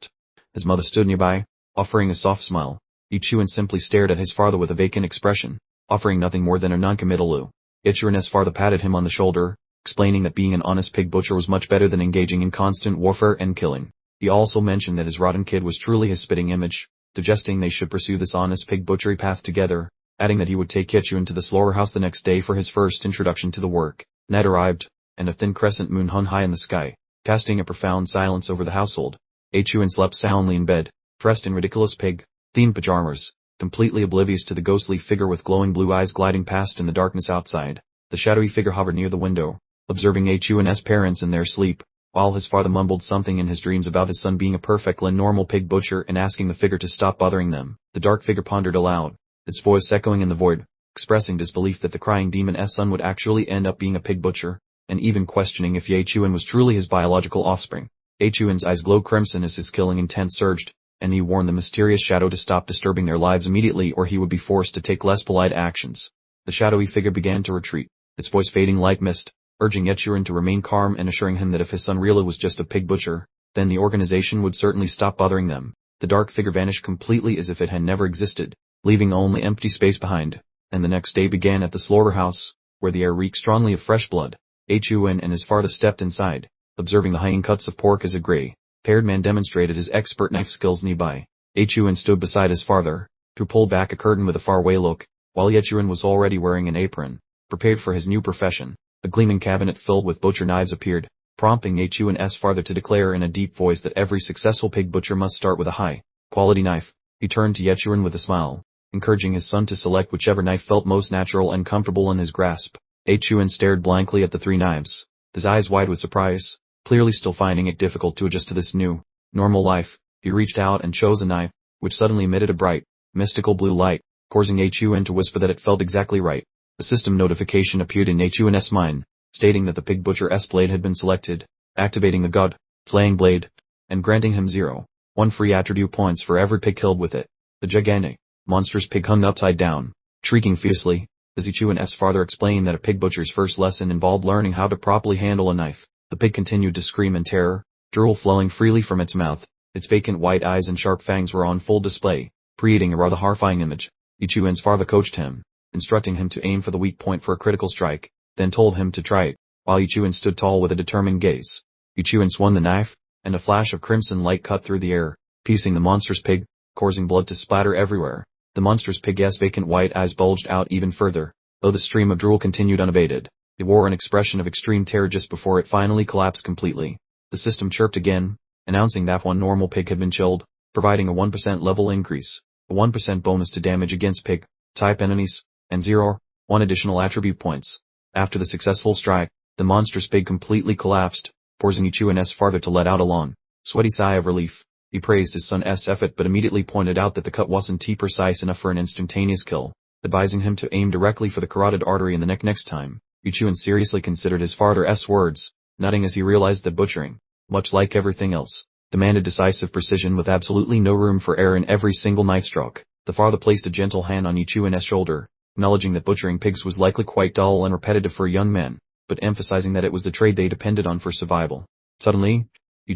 His mother stood nearby, offering a soft smile. Yuchuan simply stared at his father with a vacant expression, offering nothing more than a non-committal "oo." Yuchuan's father patted him on the shoulder, explaining that being an honest pig butcher was much better than engaging in constant warfare and killing. He also mentioned that his rotten kid was truly his spitting image, suggesting they should pursue this honest pig butchery path together, adding that he would take Yuchuan to the slaughterhouse the next day for his first introduction to the work. Night arrived, and a thin crescent moon hung high in the sky, casting a profound silence over the household. Yuchuan slept soundly in bed, dressed in ridiculous pig-themed pajamas, completely oblivious to the ghostly figure with glowing blue eyes gliding past in the darkness outside. The shadowy figure hovered near the window, observing Yuchuan's parents in their sleep, while his father mumbled something in his dreams about his son being a perfectly normal pig butcher and asking the figure to stop bothering them. The dark figure pondered aloud, its voice echoing in the void, expressing disbelief that the crying demon's son would actually end up being a pig butcher, and even questioning if Yuchuan was truly his biological offspring. Yuchuan's eyes glowed crimson as his killing intent surged, and he warned the mysterious shadow to stop disturbing their lives immediately or he would be forced to take less polite actions. The shadowy figure began to retreat, its voice fading like mist, urging Yuchuan to remain calm and assuring him that if his son really was just a pig butcher, then the organization would certainly stop bothering them. The dark figure vanished completely as if it had never existed, leaving only empty space behind, and the next day began at the slaughterhouse, where the air reeked strongly of fresh blood. Yuchuan and his father stepped inside, observing the hanging cuts of pork as a gray-haired man demonstrated his expert knife skills nearby. Yuchuan stood beside his father, who pulled back a curtain with a faraway look, while Yuchuan was already wearing an apron, prepared for his new profession. A gleaming cabinet filled with butcher knives appeared, prompting Yuchuan's father to declare in a deep voice that every successful pig butcher must start with a high-quality knife. He turned to Yuchuan with a smile, encouraging his son to select whichever knife felt most natural and comfortable in his grasp. Chuan stared blankly at the three knives, his eyes wide with surprise, clearly still finding it difficult to adjust to this new, normal life. He reached out and chose a knife, which suddenly emitted a bright, mystical blue light, causing Chuan to whisper that it felt exactly right. A system notification appeared in Chuan's mind, stating that the pig butcher's blade had been selected, activating the god, slaying blade, and granting him 0.1 free attribute points for every pig killed with it. The gigantic, monstrous pig hung upside down, shrieking fiercely, as Chuan's father explained that a pig butcher's first lesson involved learning how to properly handle a knife. The pig continued to scream in terror, drool flowing freely from its mouth. Its vacant white eyes and sharp fangs were on full display, creating a rather horrifying image. Chuan's father coached him, instructing him to aim for the weak point for a critical strike, then told him to try it, while Chuan stood tall with a determined gaze. Chuan swung the knife, and a flash of crimson light cut through the air, piercing the monstrous pig, causing blood to splatter everywhere. The monstrous pig's vacant white eyes bulged out even further, though the stream of drool continued unabated. It wore an expression of extreme terror just before it finally collapsed completely. The system chirped again, announcing that one normal pig had been killed, providing a 1% level increase, a 1% bonus to damage against pig-type enemies, and 0.1 additional attribute points. After the successful strike, the monstrous pig completely collapsed, forcing Chuan's father to let out a long, sweaty sigh of relief. He praised his son's effort but immediately pointed out that the cut wasn't precise enough for an instantaneous kill, advising him to aim directly for the carotid artery in the neck next time. Chuan seriously considered his father's words, nodding as he realized that butchering, much like everything else, demanded decisive precision with absolutely no room for error in every single knife stroke. The father placed a gentle hand on Chuan's shoulder, acknowledging that butchering pigs was likely quite dull and repetitive for a young man, but emphasizing that it was the trade they depended on for survival. Suddenly,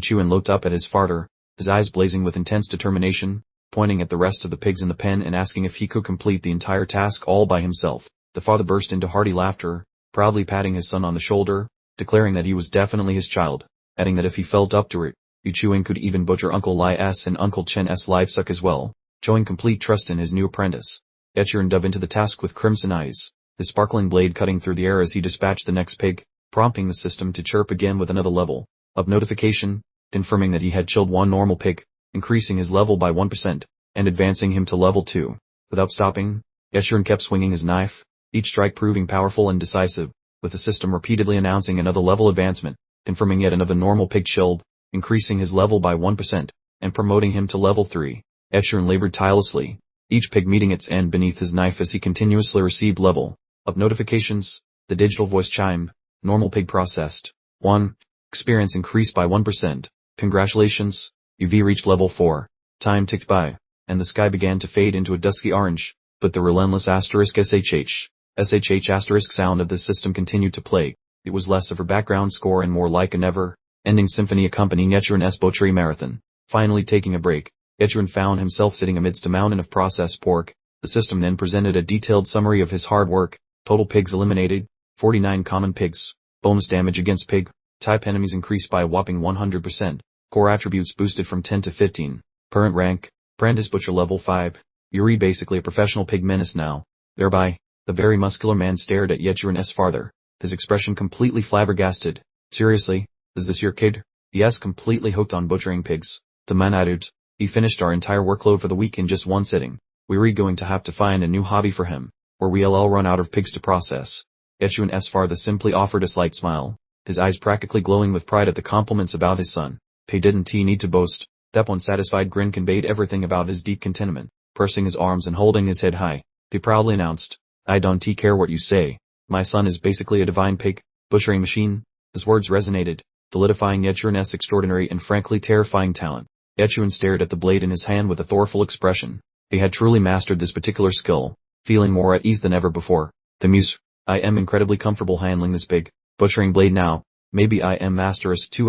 Chuan looked up at his father, his eyes blazing with intense determination, pointing at the rest of the pigs in the pen and asking if he could complete the entire task all by himself. The father burst into hearty laughter, proudly patting his son on the shoulder, declaring that he was definitely his child, adding that if he felt up to it, Chuan could even butcher Uncle Li's and Uncle Chen's livestock as well, showing complete trust in his new apprentice. Chuan dove into the task with crimson eyes, his sparkling blade cutting through the air as he dispatched the next pig, prompting the system to chirp again with another level of notification, confirming that he had killed one normal pig, increasing his level by 1%, and advancing him to level 2. Without stopping, Chuan kept swinging his knife, each strike proving powerful and decisive, with the system repeatedly announcing another level advancement, confirming yet another normal pig killed, increasing his level by 1%, and promoting him to level 3. Chuan labored tirelessly, each pig meeting its end beneath his knife as he continuously received level up notifications. The digital voice chimed, normal pig processed. 1. Experience increased by 1%. Congratulations, you've reached level 4. Time ticked by, and the sky began to fade into a dusky orange, but the relentless SHH sound of the system continued to play. It was less of a background score and more like a never-ending symphony accompanying Chuan's butchery marathon. Finally taking a break, Chuan found himself sitting amidst a mountain of processed pork. The system then presented a detailed summary of his hard work. Total pigs eliminated, 49 common pigs. Bonus damage against pig-type enemies increased by a whopping 100%. Core attributes boosted from 10 to 15. Current rank, apprentice butcher level 5. You're basically a professional pig menace now. Thereby, the very muscular man stared at Chuan's father, his expression completely flabbergasted. Seriously, is this your kid? Yes, completely hooked on butchering pigs. The man added, he finished our entire workload for the week in just one sitting. We're going to have to find a new hobby for him, or we'll all run out of pigs to process. Chuan's father simply offered a slight smile, his eyes practically glowing with pride at the compliments about his son. He didn't need to boast. That one satisfied grin conveyed everything about his deep contentment. Pursing his arms and holding his head high, he proudly announced, I don't care what you say. My son is basically a divine pig butchering machine. His words resonated, solidifying Chuan's extraordinary and frankly terrifying talent. Chuan stared at the blade in his hand with a thoughtful expression. He had truly mastered this particular skill, feeling more at ease than ever before. The muse, I am incredibly comfortable handling this big butchering blade now. Maybe I am too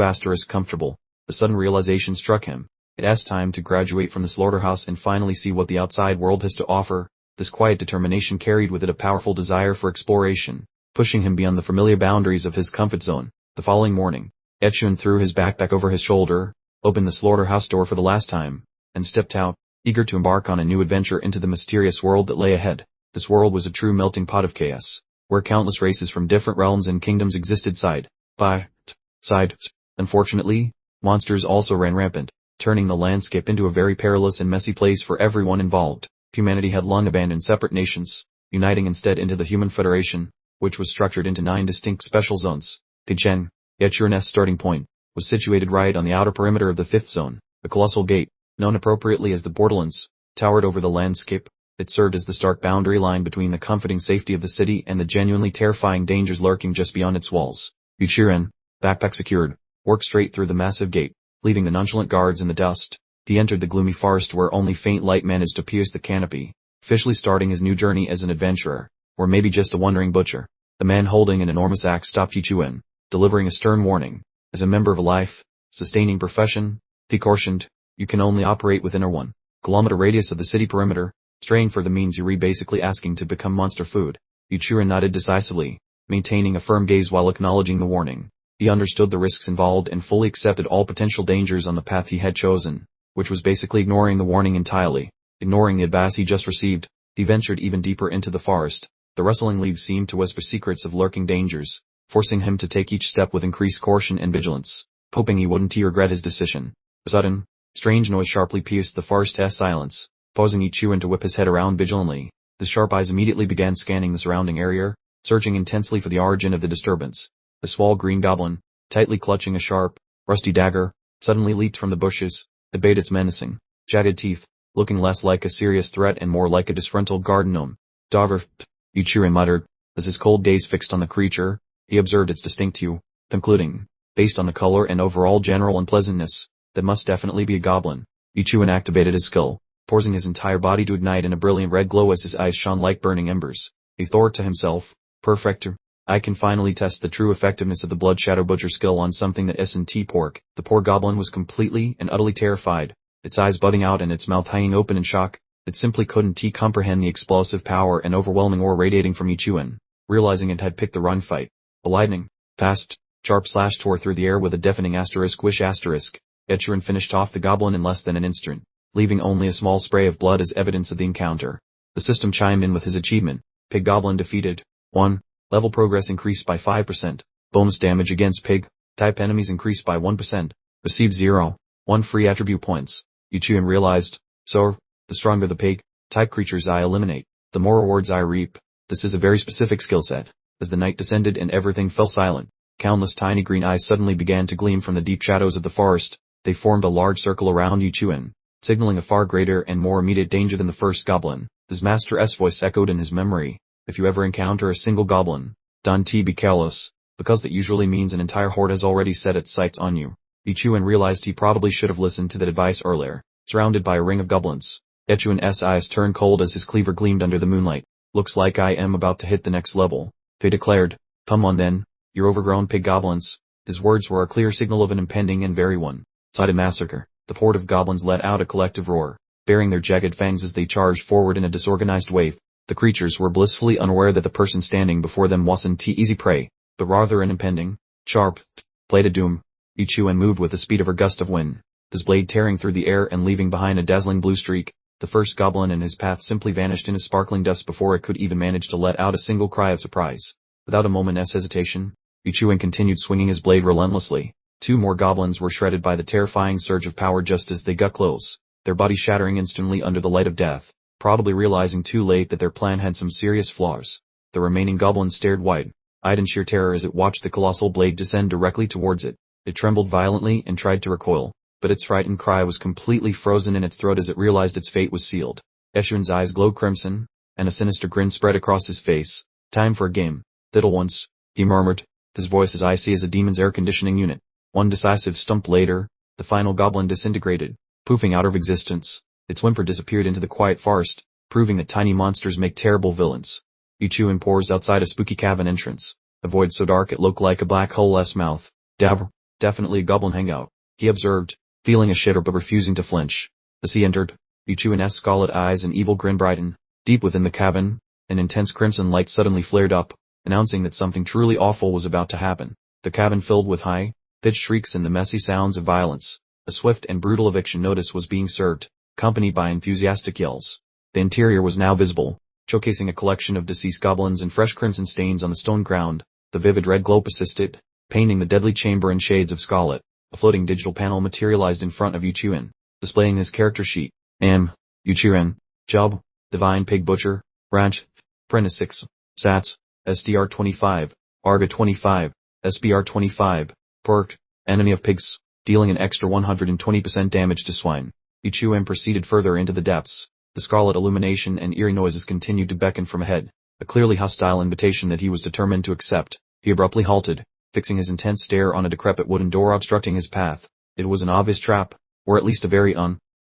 comfortable. The sudden realization struck him. It's time to graduate from the slaughterhouse and finally see what the outside world has to offer. This quiet determination carried with it a powerful desire for exploration, pushing him beyond the familiar boundaries of his comfort zone. The following morning, Chuan threw his backpack over his shoulder, opened the slaughterhouse door for the last time, and stepped out, eager to embark on a new adventure into the mysterious world that lay ahead. This world was a true melting pot of chaos, where countless races from different realms and kingdoms existed side by side. Unfortunately, monsters also ran rampant, turning the landscape into a very perilous and messy place for everyone involved. Humanity had long abandoned separate nations, uniting instead into the Human Federation, which was structured into 9 distinct special zones. Tichen, Yachuran's starting point, was situated right on the outer perimeter of the 5th zone. A colossal gate, known appropriately as the Borderlands, towered over the landscape. It served as the stark boundary line between the comforting safety of the city and the genuinely terrifying dangers lurking just beyond its walls. Yuchiren, backpack secured, worked straight through the massive gate, leaving the nonchalant guards in the dust. He entered the gloomy forest where only faint light managed to pierce the canopy, officially starting his new journey as an adventurer, or maybe just a wandering butcher. The man holding an enormous axe stopped Yichuan, delivering a stern warning. As a member of a life-sustaining profession, he cautioned, you can only operate within a 1-kilometer radius of the city perimeter. Straying for the means you're basically asking to become monster food. Yuchuran nodded decisively, maintaining a firm gaze while acknowledging the warning. He understood the risks involved and fully accepted all potential dangers on the path he had chosen, which was basically ignoring the warning entirely. Ignoring the advice he just received, he ventured even deeper into the forest. The rustling leaves seemed to whisper secrets of lurking dangers, forcing him to take each step with increased caution and vigilance, hoping he wouldn't regret his decision. A sudden, strange noise sharply pierced the forest's silence, pausing Yichuan to whip his head around vigilantly. The sharp eyes immediately began scanning the surrounding area, searching intensely for the origin of the disturbance. A small green goblin, tightly clutching a sharp, rusty dagger, suddenly leaped from the bushes. It bayed its menacing, jagged teeth, looking less like a serious threat and more like a disgruntled garden gnome. Daughter, Yuchiren muttered, as his cold gaze fixed on the creature. He observed its distinct hue, concluding, based on the color and overall general unpleasantness, that must definitely be a goblin. Yuchiren activated his skill, forcing his entire body to ignite in a brilliant red glow as his eyes shone like burning embers. He thought to himself, perfect. I can finally test the true effectiveness of the Blood Shadow Butcher skill on something that isn't pork. The poor goblin was completely and utterly terrified, its eyes budding out and its mouth hanging open in shock. It simply couldn't comprehend the explosive power and overwhelming aura radiating from Yichuan. Realizing it had picked the wrong fight, a lightning, fast, sharp slash tore through the air with a deafening wish. Yichuan finished off the goblin in less than an instant, leaving only a small spray of blood as evidence of the encounter. The system chimed in with his achievement. Pig Goblin defeated. 1. Level progress increased by 5%. Bonus damage against pig type enemies increased by 1%. Received 0. 1 free attribute points. Yuchian realized, so, the stronger the pig type creatures I eliminate, the more rewards I reap. This is a very specific skill set. As the night descended and everything fell silent, countless tiny green eyes suddenly began to gleam from the deep shadows of the forest. They formed a large circle around Yuchian, signaling a far greater and more immediate danger than the first goblin. His master's voice echoed in his memory. If you ever encounter a single goblin, don't be careless, because that usually means an entire horde has already set its sights on you. Yichuan realized he probably should have listened to that advice earlier. Surrounded by a ring of goblins, Yichuan's eyes turned cold as his cleaver gleamed under the moonlight. Looks like I am about to hit the next level, they declared. Come on then, you're overgrown pig goblins. His words were a clear signal of an impending and very one-sided massacre. The horde of goblins let out a collective roar, baring their jagged fangs as they charged forward in a disorganized wave. The creatures were blissfully unaware that the person standing before them wasn't easy prey, but rather an impending, sharp blade of doom. Yichuan moved with the speed of a gust of wind, his blade tearing through the air and leaving behind a dazzling blue streak. The first goblin in his path simply vanished in a sparkling dust before it could even manage to let out a single cry of surprise. Without a moment's hesitation, Yichuan continued swinging his blade relentlessly. 2 more goblins were shredded by the terrifying surge of power just as they got close, their bodies shattering instantly under the light of death, probably realizing too late that their plan had some serious flaws. The remaining goblins stared wide-eyed in sheer terror as it watched the colossal blade descend directly towards it. It trembled violently and tried to recoil, but its frightened cry was completely frozen in its throat as it realized its fate was sealed. Eshuan's eyes glowed crimson, and a sinister grin spread across his face. Time for a game, little ones, he murmured, his voice as icy as a demon's air conditioning unit. One decisive stump later, the final goblin disintegrated, poofing out of existence. Its whimper disappeared into the quiet forest, proving that tiny monsters make terrible villains. Yichuan paused outside a spooky cavern entrance, a void so dark it looked like a black hole's mouth. Definitely a goblin hangout, he observed, feeling a shiver but refusing to flinch. As he entered, Yichuan's scarlet eyes and evil grin brightened. Deep within the cavern, an intense crimson light suddenly flared up, announcing that something truly awful was about to happen. The cavern filled with high-pitched shrieks and the messy sounds of violence. A swift and brutal eviction notice was being served, accompanied by enthusiastic yells. The interior was now visible, showcasing a collection of deceased goblins and fresh crimson stains on the stone ground. The vivid red glow persisted, painting the deadly chamber in shades of scarlet. A floating digital panel materialized in front of Yichuan, displaying his character sheet. Yichuan, Job, Divine Pig Butcher, Branch, Apprentice 6, Sats, SDR-25, ARGA-25, SBR-25, Perked, enemy of pigs, dealing an extra 120% damage to swine. Ichiuen proceeded further into the depths. The scarlet illumination and eerie noises continued to beckon from ahead, a clearly hostile invitation that he was determined to accept. He abruptly halted, fixing his intense stare on a decrepit wooden door obstructing his path. It was an obvious trap, or at least a very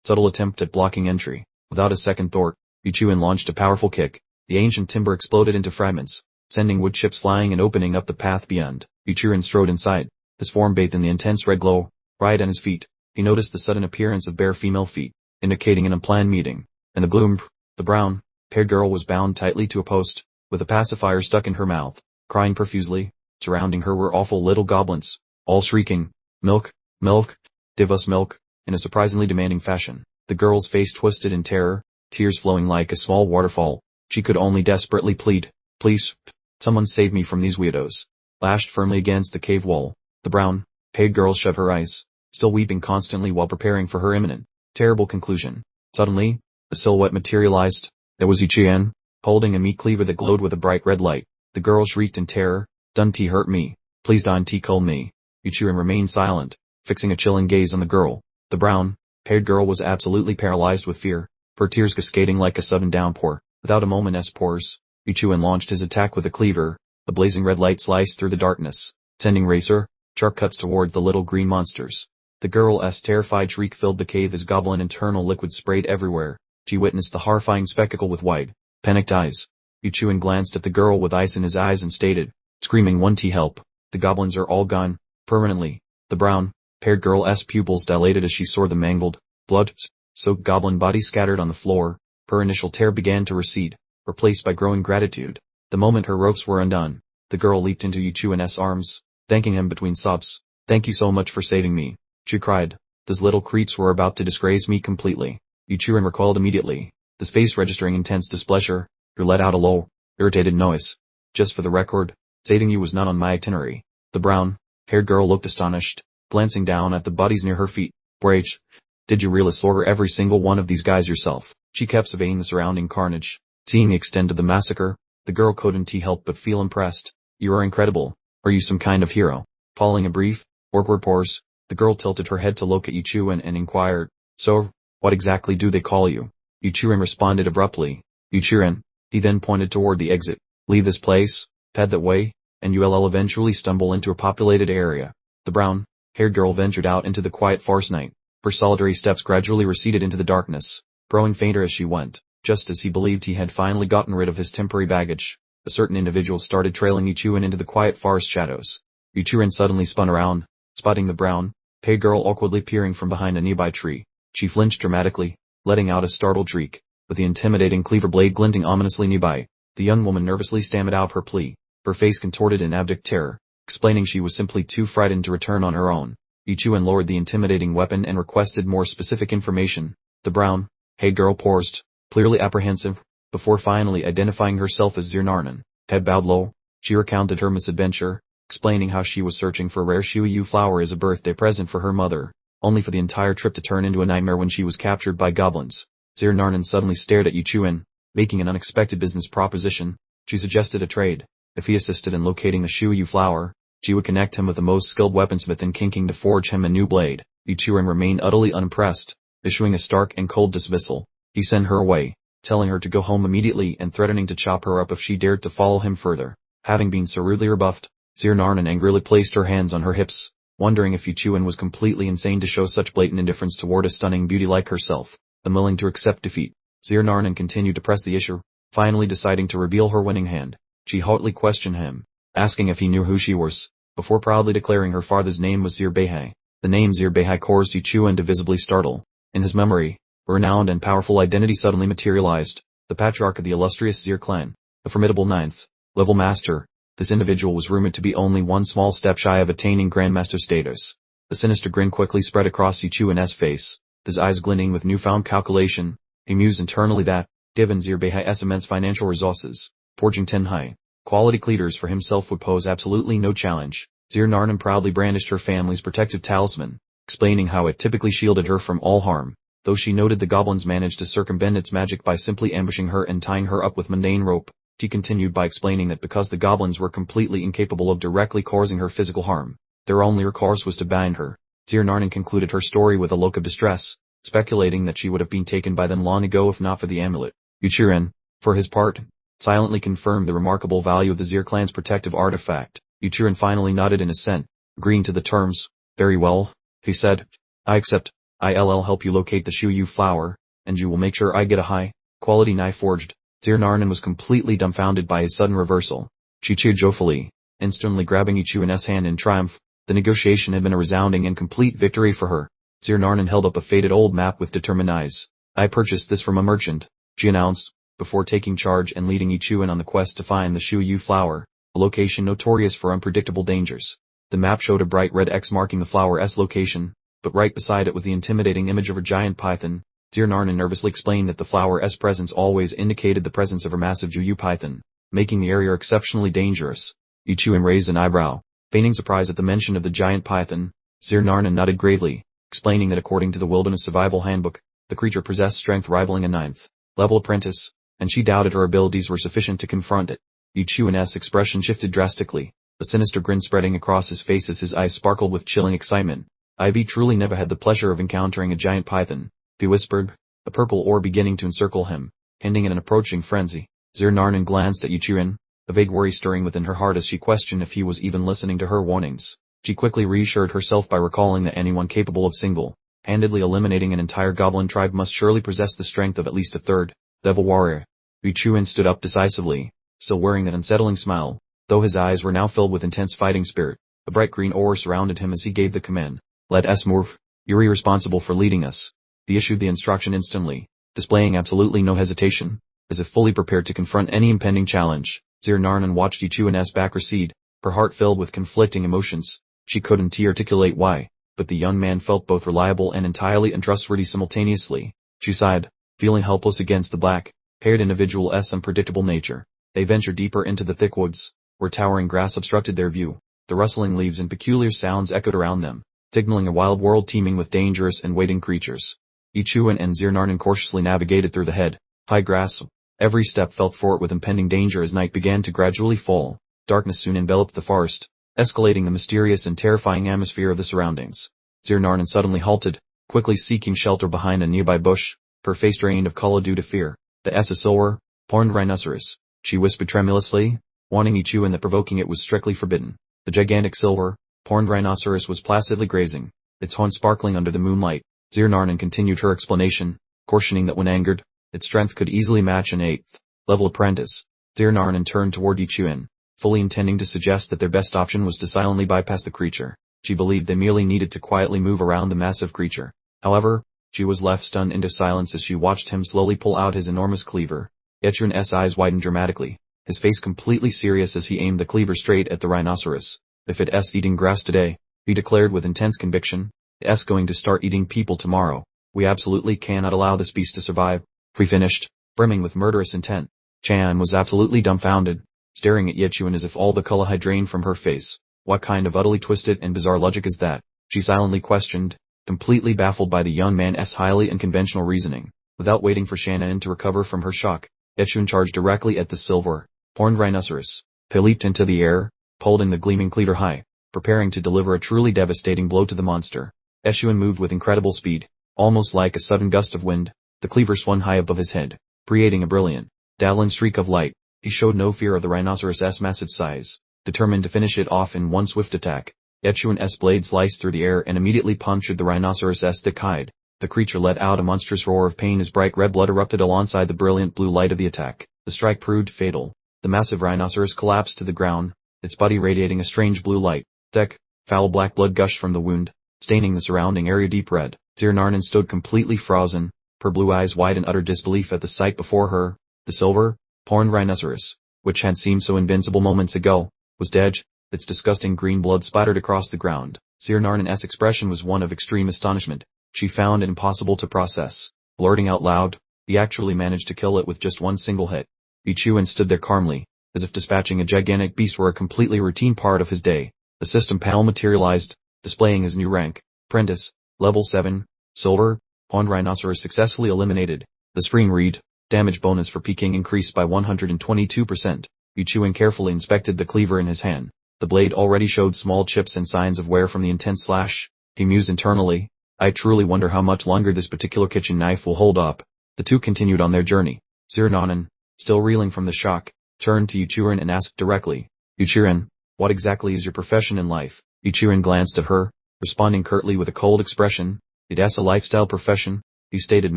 subtle attempt at blocking entry. Without a second thought, Ichiuen launched a powerful kick. The ancient timber exploded into fragments, sending wood chips flying and opening up the path beyond. Ichiuen strode inside, his form bathed in the intense red glow. Right at his feet, he noticed the sudden appearance of bare female feet, indicating an unplanned meeting. In the gloom, the brown-haired girl was bound tightly to a post, with a pacifier stuck in her mouth, crying profusely. Surrounding her were awful little goblins, all shrieking, "Milk, milk, give us milk," in a surprisingly demanding fashion. The girl's face twisted in terror, tears flowing like a small waterfall. She could only desperately plead, "Please, someone save me from these weirdos." Lashed firmly against the cave wall, the brown-haired girl shut her eyes, still weeping constantly while preparing for her imminent, terrible conclusion. Suddenly, a silhouette materialized. There was Ichiuen, holding a meat cleaver that glowed with a bright red light. The girl shrieked in terror, "Don't hurt me. Please don't kill me." Ichiuen remained silent, fixing a chilling gaze on the girl. The brown-haired girl was absolutely paralyzed with fear, her tears cascading like a sudden downpour. Without a moment's pause, Ichiuen launched his attack with a cleaver. A blazing red light sliced through the darkness, sending razor-sharp cuts towards the little green monsters. The girl's terrified shriek filled the cave as goblin internal liquid sprayed everywhere. She witnessed the horrifying spectacle with wide, panicked eyes. Ichiuen glanced at the girl with ice in his eyes and stated, screaming, "One T help. The goblins are all gone, permanently." The brown-haired girl's pupils dilated as she saw the mangled, blood-soaked goblin body scattered on the floor. Her initial terror began to recede, replaced by growing gratitude. The moment her ropes were undone, the girl leaped into Ichiuen's arms, thanking him between sobs. "Thank you so much for saving me," she cried. "Those little creeps were about to disgrace me completely." Ichiuen recoiled immediately, his face registering intense displeasure. "You let out a low, irritated noise. Just for the record, saving you was not on my itinerary." The brown-haired girl looked astonished, glancing down at the bodies near her feet. "Brage, did you really slaughter every single one of these guys yourself?" She kept surveying the surrounding carnage. Seeing the extent of the massacre, the girl couldn't help but feel impressed. "You are incredible. Are you some kind of hero?" Following a brief, awkward pause, the girl tilted her head to look at Ichiuen and inquired, "So, what exactly do they call you?" Ichiuen responded abruptly, "Ichiuen." He then pointed toward the exit. "Leave this place, head that way, and you'll eventually stumble into a populated area." The brown-haired girl ventured out into the quiet forest night. Her solitary steps gradually receded into the darkness, growing fainter as she went. Just as he believed he had finally gotten rid of his temporary baggage, a certain individual started trailing Ichiuen into the quiet forest shadows. Ichiuen suddenly spun around, spotting the brown-haired girl awkwardly peering from behind a nearby tree. She flinched dramatically, letting out a startled shriek. With the intimidating cleaver blade glinting ominously nearby, the young woman nervously stammered out her plea, her face contorted in abject terror, explaining she was simply too frightened to return on her own. Ichiuen lowered the intimidating weapon and requested more specific information. The brown-haired girl paused, clearly apprehensive, before finally identifying herself as Zirnarnen. Head bowed low, she recounted her misadventure, explaining how she was searching for a rare Shuyu flower as a birthday present for her mother, only for the entire trip to turn into a nightmare when she was captured by goblins. Zirnarnen suddenly stared at Ichiuen, making an unexpected business proposition. She suggested a trade. If he assisted in locating the Shuyu flower, she would connect him with the most skilled weaponsmith in Kinking to forge him a new blade. Ichiuen remained utterly unimpressed, issuing a stark and cold dismissal. He sent her away, telling her to go home immediately and threatening to chop her up if she dared to follow him further. Having been so rudely rebuffed, Zirnarnen angrily placed her hands on her hips, wondering if Ichiuen was completely insane to show such blatant indifference toward a stunning beauty like herself. Unwilling to accept defeat, Zirnarnen continued to press the issue, finally deciding to reveal her winning hand. She hotly questioned him, asking if he knew who she was, before proudly declaring her father's name was Zirbehai. The name Zirbehai caused Ichiuen to visibly startle. In his memory, a renowned and powerful identity suddenly materialized, the patriarch of the illustrious Zir clan, a formidable 9th-level master. This individual was rumored to be only one small step shy of attaining Grandmaster status. The sinister grin quickly spread across Ichiuen's face, his eyes glinting with newfound calculation. He mused internally that, given Zirbehai's immense financial resources, forging 10 high-quality cleavers for himself would pose absolutely no challenge. Zirnarnen proudly brandished her family's protective talisman, explaining how it typically shielded her from all harm, though she noted the goblins managed to circumvent its magic by simply ambushing her and tying her up with mundane rope. She continued by explaining that because the goblins were completely incapable of directly causing her physical harm, their only recourse was to bind her. Zirnarnen concluded her story with a look of distress, speculating that she would have been taken by them long ago if not for the amulet. Yuchiren, for his part, silently confirmed the remarkable value of the Zir clan's protective artifact. Yuchiren finally nodded in assent, agreeing to the terms. Very well, he said. I accept. I'll help you locate the Shuyu flower, and you will make sure I get a high-quality knife forged. Zirnarnen was completely dumbfounded by his sudden reversal. She cheered joyfully, instantly grabbing Ichuan's hand in triumph. The negotiation had been a resounding and complete victory for her. Zirnarnen held up a faded old map with determined eyes. I purchased this from a merchant, she announced, before taking charge and leading Ichuan on the quest to find the Shuyu flower, a location notorious for unpredictable dangers. The map showed a bright red X marking the flower's location, but right beside it was the intimidating image of a giant python. Zirnarnen nervously explained that the flower's presence always indicated the presence of a massive Juyu python, making the area exceptionally dangerous. Ichuan raised an eyebrow, feigning surprise at the mention of the giant python. Zirnarnen nodded gravely, explaining that according to the Wilderness Survival Handbook, the creature possessed strength rivaling a 9th-level apprentice, and she doubted her abilities were sufficient to confront it. Ichuan's expression shifted drastically, a sinister grin spreading across his face as his eyes sparkled with chilling excitement. I've truly never had the pleasure of encountering a giant python, he whispered, a purple orb beginning to encircle him, hinting at an approaching frenzy. Zirnarnen glanced at Ichuan, a vague worry stirring within her heart as she questioned if he was even listening to her warnings. She quickly reassured herself by recalling that anyone capable of single-handedly eliminating an entire goblin tribe must surely possess the strength of at least a third-level warrior. Ichuan stood up decisively, still wearing that unsettling smile, though his eyes were now filled with intense fighting spirit. A bright green aura surrounded him as he gave the command. Let us move. You're irresponsible for leading us. He issued the instruction instantly, displaying absolutely no hesitation, as if fully prepared to confront any impending challenge. Zirnarnen watched Ichuan's back recede, her heart filled with conflicting emotions. She couldn't articulate why, but the young man felt both reliable and entirely untrustworthy simultaneously. She sighed, feeling helpless against the black-haired individual's unpredictable nature. They ventured deeper into the thick woods, where towering grass obstructed their view. The rustling leaves and peculiar sounds echoed around them, signaling a wild world teeming with dangerous and waiting creatures. Ichuan and Zirnarnen cautiously navigated through the high grass. Every step felt fraught with impending danger as night began to gradually fall. Darkness soon enveloped the forest, escalating the mysterious and terrifying atmosphere of the surroundings. Zirnarnen suddenly halted, quickly seeking shelter behind a nearby bush, her face drained of color due to fear. The silver, horned rhinoceros, she whispered tremulously, warning Ichuan that provoking it was strictly forbidden. The gigantic silver, horned rhinoceros was placidly grazing, its horns sparkling under the moonlight. Zirnarnen continued her explanation, cautioning that when angered, its strength could easily match an 8th-level apprentice. Zirnarnen turned toward Ichuan, fully intending to suggest that their best option was to silently bypass the creature. She believed they merely needed to quietly move around the massive creature. However, she was left stunned into silence as she watched him slowly pull out his enormous cleaver. Ichuan's eyes widened dramatically, his face completely serious as he aimed the cleaver straight at the rhinoceros. If it's eating grass today, he declared with intense conviction, it's going to start eating people tomorrow. We absolutely cannot allow this beast to survive. He finished, brimming with murderous intent. Chan was absolutely dumbfounded, staring at Ichuan as if all the color had drained from her face. What kind of utterly twisted and bizarre logic is that? She silently questioned, completely baffled by the young man's highly unconventional reasoning. Without waiting for Shannon to recover from her shock, Ichuan charged directly at the silver-horned rhinoceros. He leaped into the air, holding the gleaming cleaver high, preparing to deliver a truly devastating blow to the monster. Ichuan moved with incredible speed, almost like a sudden gust of wind. The cleaver swung high above his head, creating a brilliant, dazzling streak of light. He showed no fear of the rhinoceros's massive size, determined to finish it off in one swift attack. Ichuan's blade sliced through the air and immediately punctured the rhinoceros's thick hide. The creature let out a monstrous roar of pain as bright red blood erupted alongside the brilliant blue light of the attack. The strike proved fatal. The massive rhinoceros collapsed to the ground, its body radiating a strange blue light. Thick, foul black blood gushed from the wound, staining the surrounding area deep red. Zirnarnen stood completely frozen, her blue eyes wide in utter disbelief at the sight before her. The silver-horned rhinoceros, which had seemed so invincible moments ago, was dead, its disgusting green blood splattered across the ground. Zirnarnen's expression was one of extreme astonishment. She found it impossible to process. Blurting out loud, he actually managed to kill it with just one single hit. Ichuan stood there calmly, as if dispatching a gigantic beast were a completely routine part of his day. The system panel materialized, displaying his new rank, Apprentice, Level 7, Silver, Horned Rhinoceros successfully eliminated. The screen read, Damage bonus for peeking increased by 122%. Yuchuan carefully inspected the cleaver in his hand. The blade already showed small chips and signs of wear from the intense slash. He mused internally, I truly wonder how much longer this particular kitchen knife will hold up. The two continued on their journey. Zirnanen, still reeling from the shock, turned to Yuchuan and asked directly, Yuchuan, what exactly is your profession in life? Yuchuan glanced at her, responding curtly with a cold expression, It's a lifestyle profession, he stated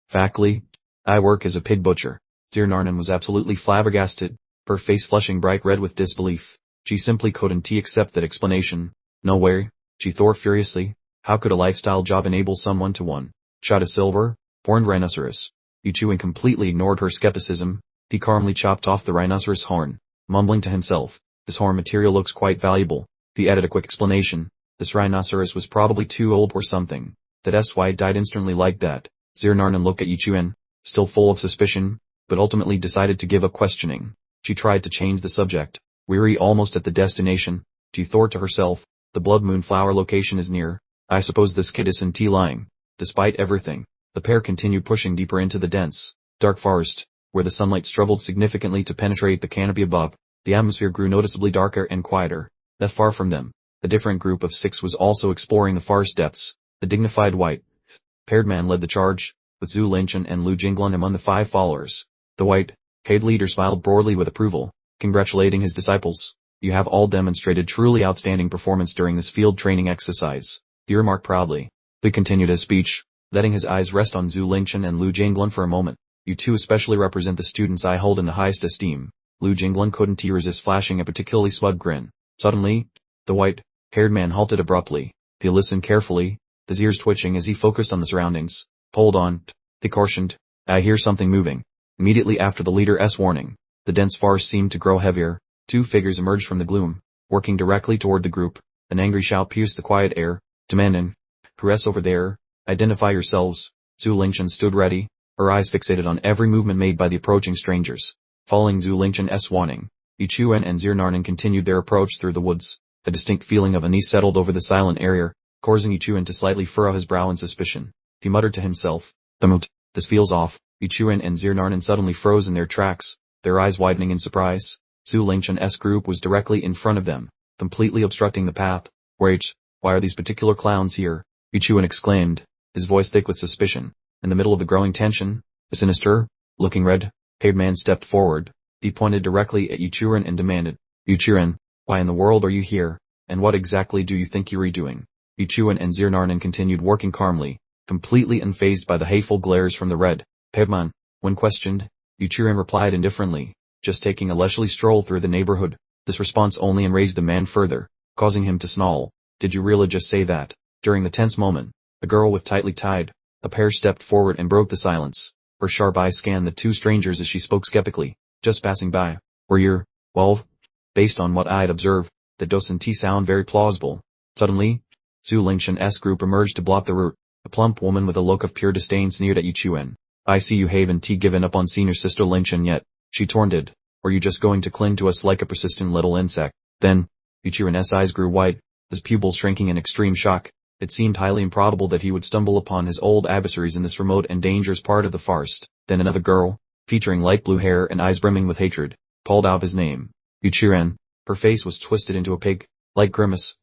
factly. I work as a pig butcher. Zirnanen was absolutely flabbergasted, her face flushing bright red with disbelief. She simply couldn't accept that explanation. No way, she thought furiously. How could a lifestyle job enable someone to shot a silver-horned rhinoceros? Yuchuan completely ignored her skepticism. He calmly chopped off the rhinoceros horn, mumbling to himself, this horn material looks quite valuable. He added a quick explanation. This rhinoceros was probably too old or something. That's why it died instantly like that. Zirnanen looked at Yuchuan, still full of suspicion, but ultimately decided to give up questioning. She tried to change the subject. Weary almost at the destination, she thought to herself, the Blood Moon Flower location is near. I suppose this kid isn't lying. Despite everything, the pair continued pushing deeper into the dense, dark forest, where the sunlight struggled significantly to penetrate the canopy above. The atmosphere grew noticeably darker and quieter. Not far from them, a different group of 6 was also exploring the forest depths. The dignified white-haired man led the charge, with Zhu Linchen and Lu Jinglan among the 5 followers. The white-haired leader smiled broadly with approval, congratulating his disciples. You have all demonstrated truly outstanding performance during this field training exercise, he remarked proudly. He continued his speech, letting his eyes rest on Zhu Linchen and Lu Jinglan for a moment. You two especially represent the students I hold in the highest esteem. Lu Jinglan couldn't resist flashing a particularly smug grin. Suddenly, the white-haired man halted abruptly. He listened carefully, his ears twitching as he focused on the surroundings. Hold on, he cautioned. I hear something moving. Immediately after the leader's warning, the dense forest seemed to grow heavier. 2 figures emerged from the gloom, working directly toward the group. An angry shout pierced the quiet air, demanding, "Who's over there? Identify yourselves." Zhu Lingchen stood ready, her eyes fixated on every movement made by the approaching strangers. Following Zhu Lingchen's warning, Yuchuan and Zirnanen continued their approach through the woods. A distinct feeling of unease settled over the silent area, causing Yuchuan to slightly furrow his brow in suspicion. He muttered to himself, this feels off." Yuchuan and Zirnanen suddenly froze in their tracks, their eyes widening in surprise. Zhu Lingchen's group was directly in front of them, completely obstructing the path. Wait, why are these particular clowns here? Yuchuan exclaimed, his voice thick with suspicion. In the middle of the growing tension, a sinister, looking red-haired man stepped forward. He pointed directly at Yuchuan and demanded, Yuchuan, why in the world are you here, and what exactly do you think you're doing? Yuchuan and Zirnanen continued working calmly, completely unfazed by the hateful glares from the red-haired man. When questioned, Yuchuan replied indifferently, just taking a leisurely stroll through the neighborhood. This response only enraged the man further, causing him to snarl. Did you really just say that? During the tense moment, a girl with tightly tied a pair stepped forward and broke the silence. Her sharp eyes scanned the 2 strangers as she spoke skeptically. Just passing by. Or you're, well, based on what I'd observed, that doesn't sound very plausible. Suddenly, Zhu Lingchen's group emerged to block the route. A plump woman with a look of pure disdain sneered at Yuchuan. I see you haven't given up on senior sister Lingchen yet, she taunted. Or you just going to cling to us like a persistent little insect? Then, Yuchuan's eyes grew wide, his pupils shrinking in extreme shock. It seemed highly improbable that he would stumble upon his old adversaries in this remote and dangerous part of the forest. Then another girl, featuring light blue hair and eyes brimming with hatred, called out his name. Yuchuan. Her face was twisted into a pig-like grimace.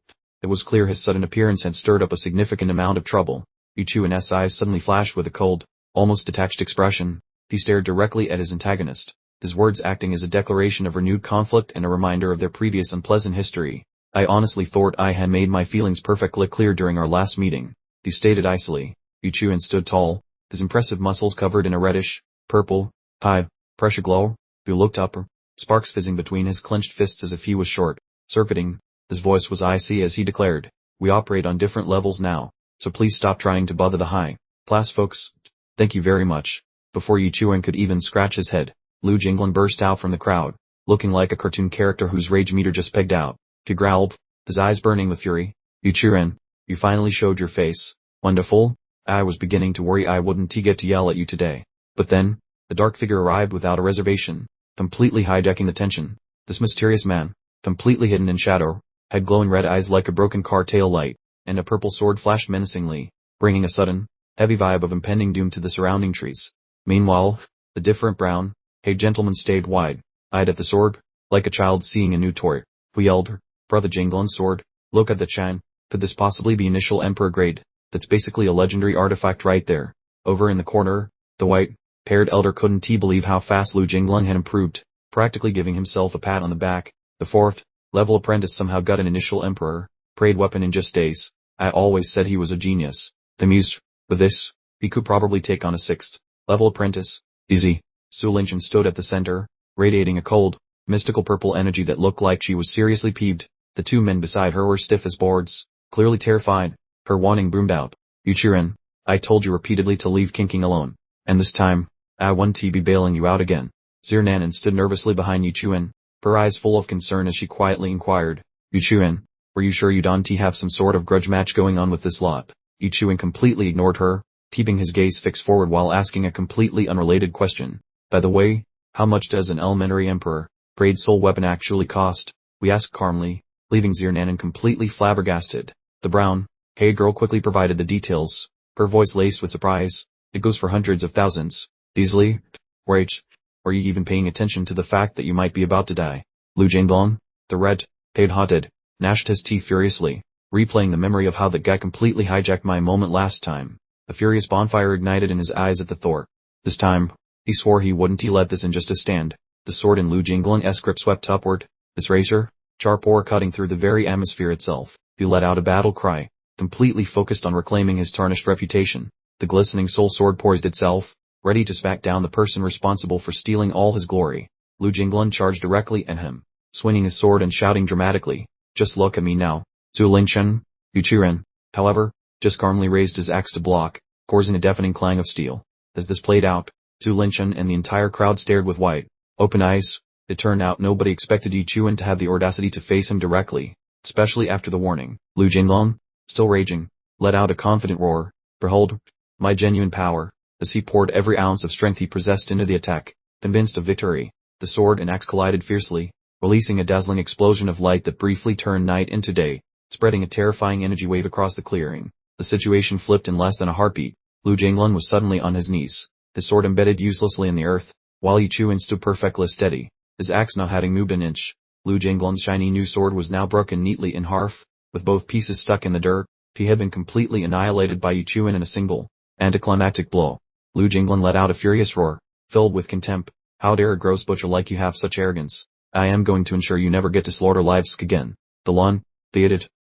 It was clear his sudden appearance had stirred up a significant amount of trouble. Yuchuan's eyes suddenly flashed with a cold, almost detached expression. He stared directly at his antagonist, his words acting as a declaration of renewed conflict and a reminder of their previous unpleasant history. I honestly thought I had made my feelings perfectly clear during our last meeting, he stated icily. Yuchuan stood tall, his impressive muscles covered in a reddish, purple, high-pressure glow. He looked up, sparks fizzing between his clenched fists as if he was short-circuiting. His voice was icy as he declared, we operate on different levels now, so please stop trying to bother the high-class folks. Thank you very much. Before Yuchuan could even scratch his head, Lu Jinglan burst out from the crowd, looking like a cartoon character whose rage meter just pegged out. He growled, his eyes burning with fury. Yuchuan, you finally showed your face. Wonderful. I was beginning to worry I wouldn't get to yell at you today. But then, the dark figure arrived without a reservation, completely hijacking the tension. This mysterious man, completely hidden in shadow, had glowing red eyes like a broken car tail light, and a purple sword flashed menacingly, bringing a sudden, heavy vibe of impending doom to the surrounding trees. Meanwhile, the different brown, haired gentleman stayed wide-eyed at the sword, like a child seeing a new toy. Who yelled, "Brother Jinglan's sword, look at the Chan, could this possibly be initial emperor grade? That's basically a legendary artifact right there." Over in the corner, the white-haired elder couldn't believe how fast Lu Jinglan had improved, practically giving himself a pat on the back. The fourth-level apprentice somehow got an initial emperor-grade weapon in just days. I always said he was a genius. Amused with this, he could probably take on a sixth-level apprentice. Easy. Su Lingchen stood at the center, radiating a cold, mystical purple energy that looked like she was seriously peeved. The two men beside her were stiff as boards, clearly terrified. Her warning boomed out. "Yuchuren, I told you repeatedly to leave Kinking alone. And this time, I won't be bailing you out again." Zirnanan stood nervously behind Yuchuren, her eyes full of concern as she quietly inquired, "Yuchuren, were you sure you don't have some sort of grudge match going on with this lot?" Yuchuren completely ignored her, keeping his gaze fixed forward while asking a completely unrelated question. "By the way, how much does an elementary emperor-grade soul weapon actually cost?" we asked calmly, leaving Zirnanan completely flabbergasted. The brown-haired girl quickly provided the details, her voice laced with surprise. "It goes for hundreds of thousands. Easily. Wait, are you even paying attention to the fact that you might be about to die?" Lu Jinglong, the red-haired gnashed his teeth furiously, replaying the memory of how that guy completely hijacked my moment last time. A furious bonfire ignited in his eyes at the thought. This time, he swore he wouldn't let this injustice stand. The sword in Lu Jinglong's grip swept upward, its razor-sharp ore cutting through the very atmosphere itself. He let out a battle cry, completely focused on reclaiming his tarnished reputation. The glistening soul sword poised itself, ready to smack down the person responsible for stealing all his glory. Lu Jinglong charged directly at him, swinging his sword and shouting dramatically, "Just look at me now, Zhu Lingchen." Yuchuren, however, just calmly raised his axe to block, causing a deafening clang of steel. As this played out, Zhu Lingchen and the entire crowd stared with wide, open eyes. It turned out nobody expected Yuchuren to have the audacity to face him directly, especially after the warning. Lu Jinglong, still raging, let out a confident roar, "Behold, my genuine power," as he poured every ounce of strength he possessed into the attack. Convinced of victory, the sword and axe collided fiercely, releasing a dazzling explosion of light that briefly turned night into day, spreading a terrifying energy wave across the clearing. The situation flipped in less than a heartbeat. Lu Jinglong was suddenly on his knees, his sword embedded uselessly in the earth, while Yuchuren stood perfectly steady, his axe not having moved an inch. Lu Jinglong's shiny new sword was now broken neatly in half, with both pieces stuck in the dirt. He had been completely annihilated by Yuchuren in a single, anticlimactic blow. Lu Jinglong let out a furious roar, filled with contempt. "How dare a gross butcher like you have such arrogance? I am going to ensure you never get to slaughter lives again." The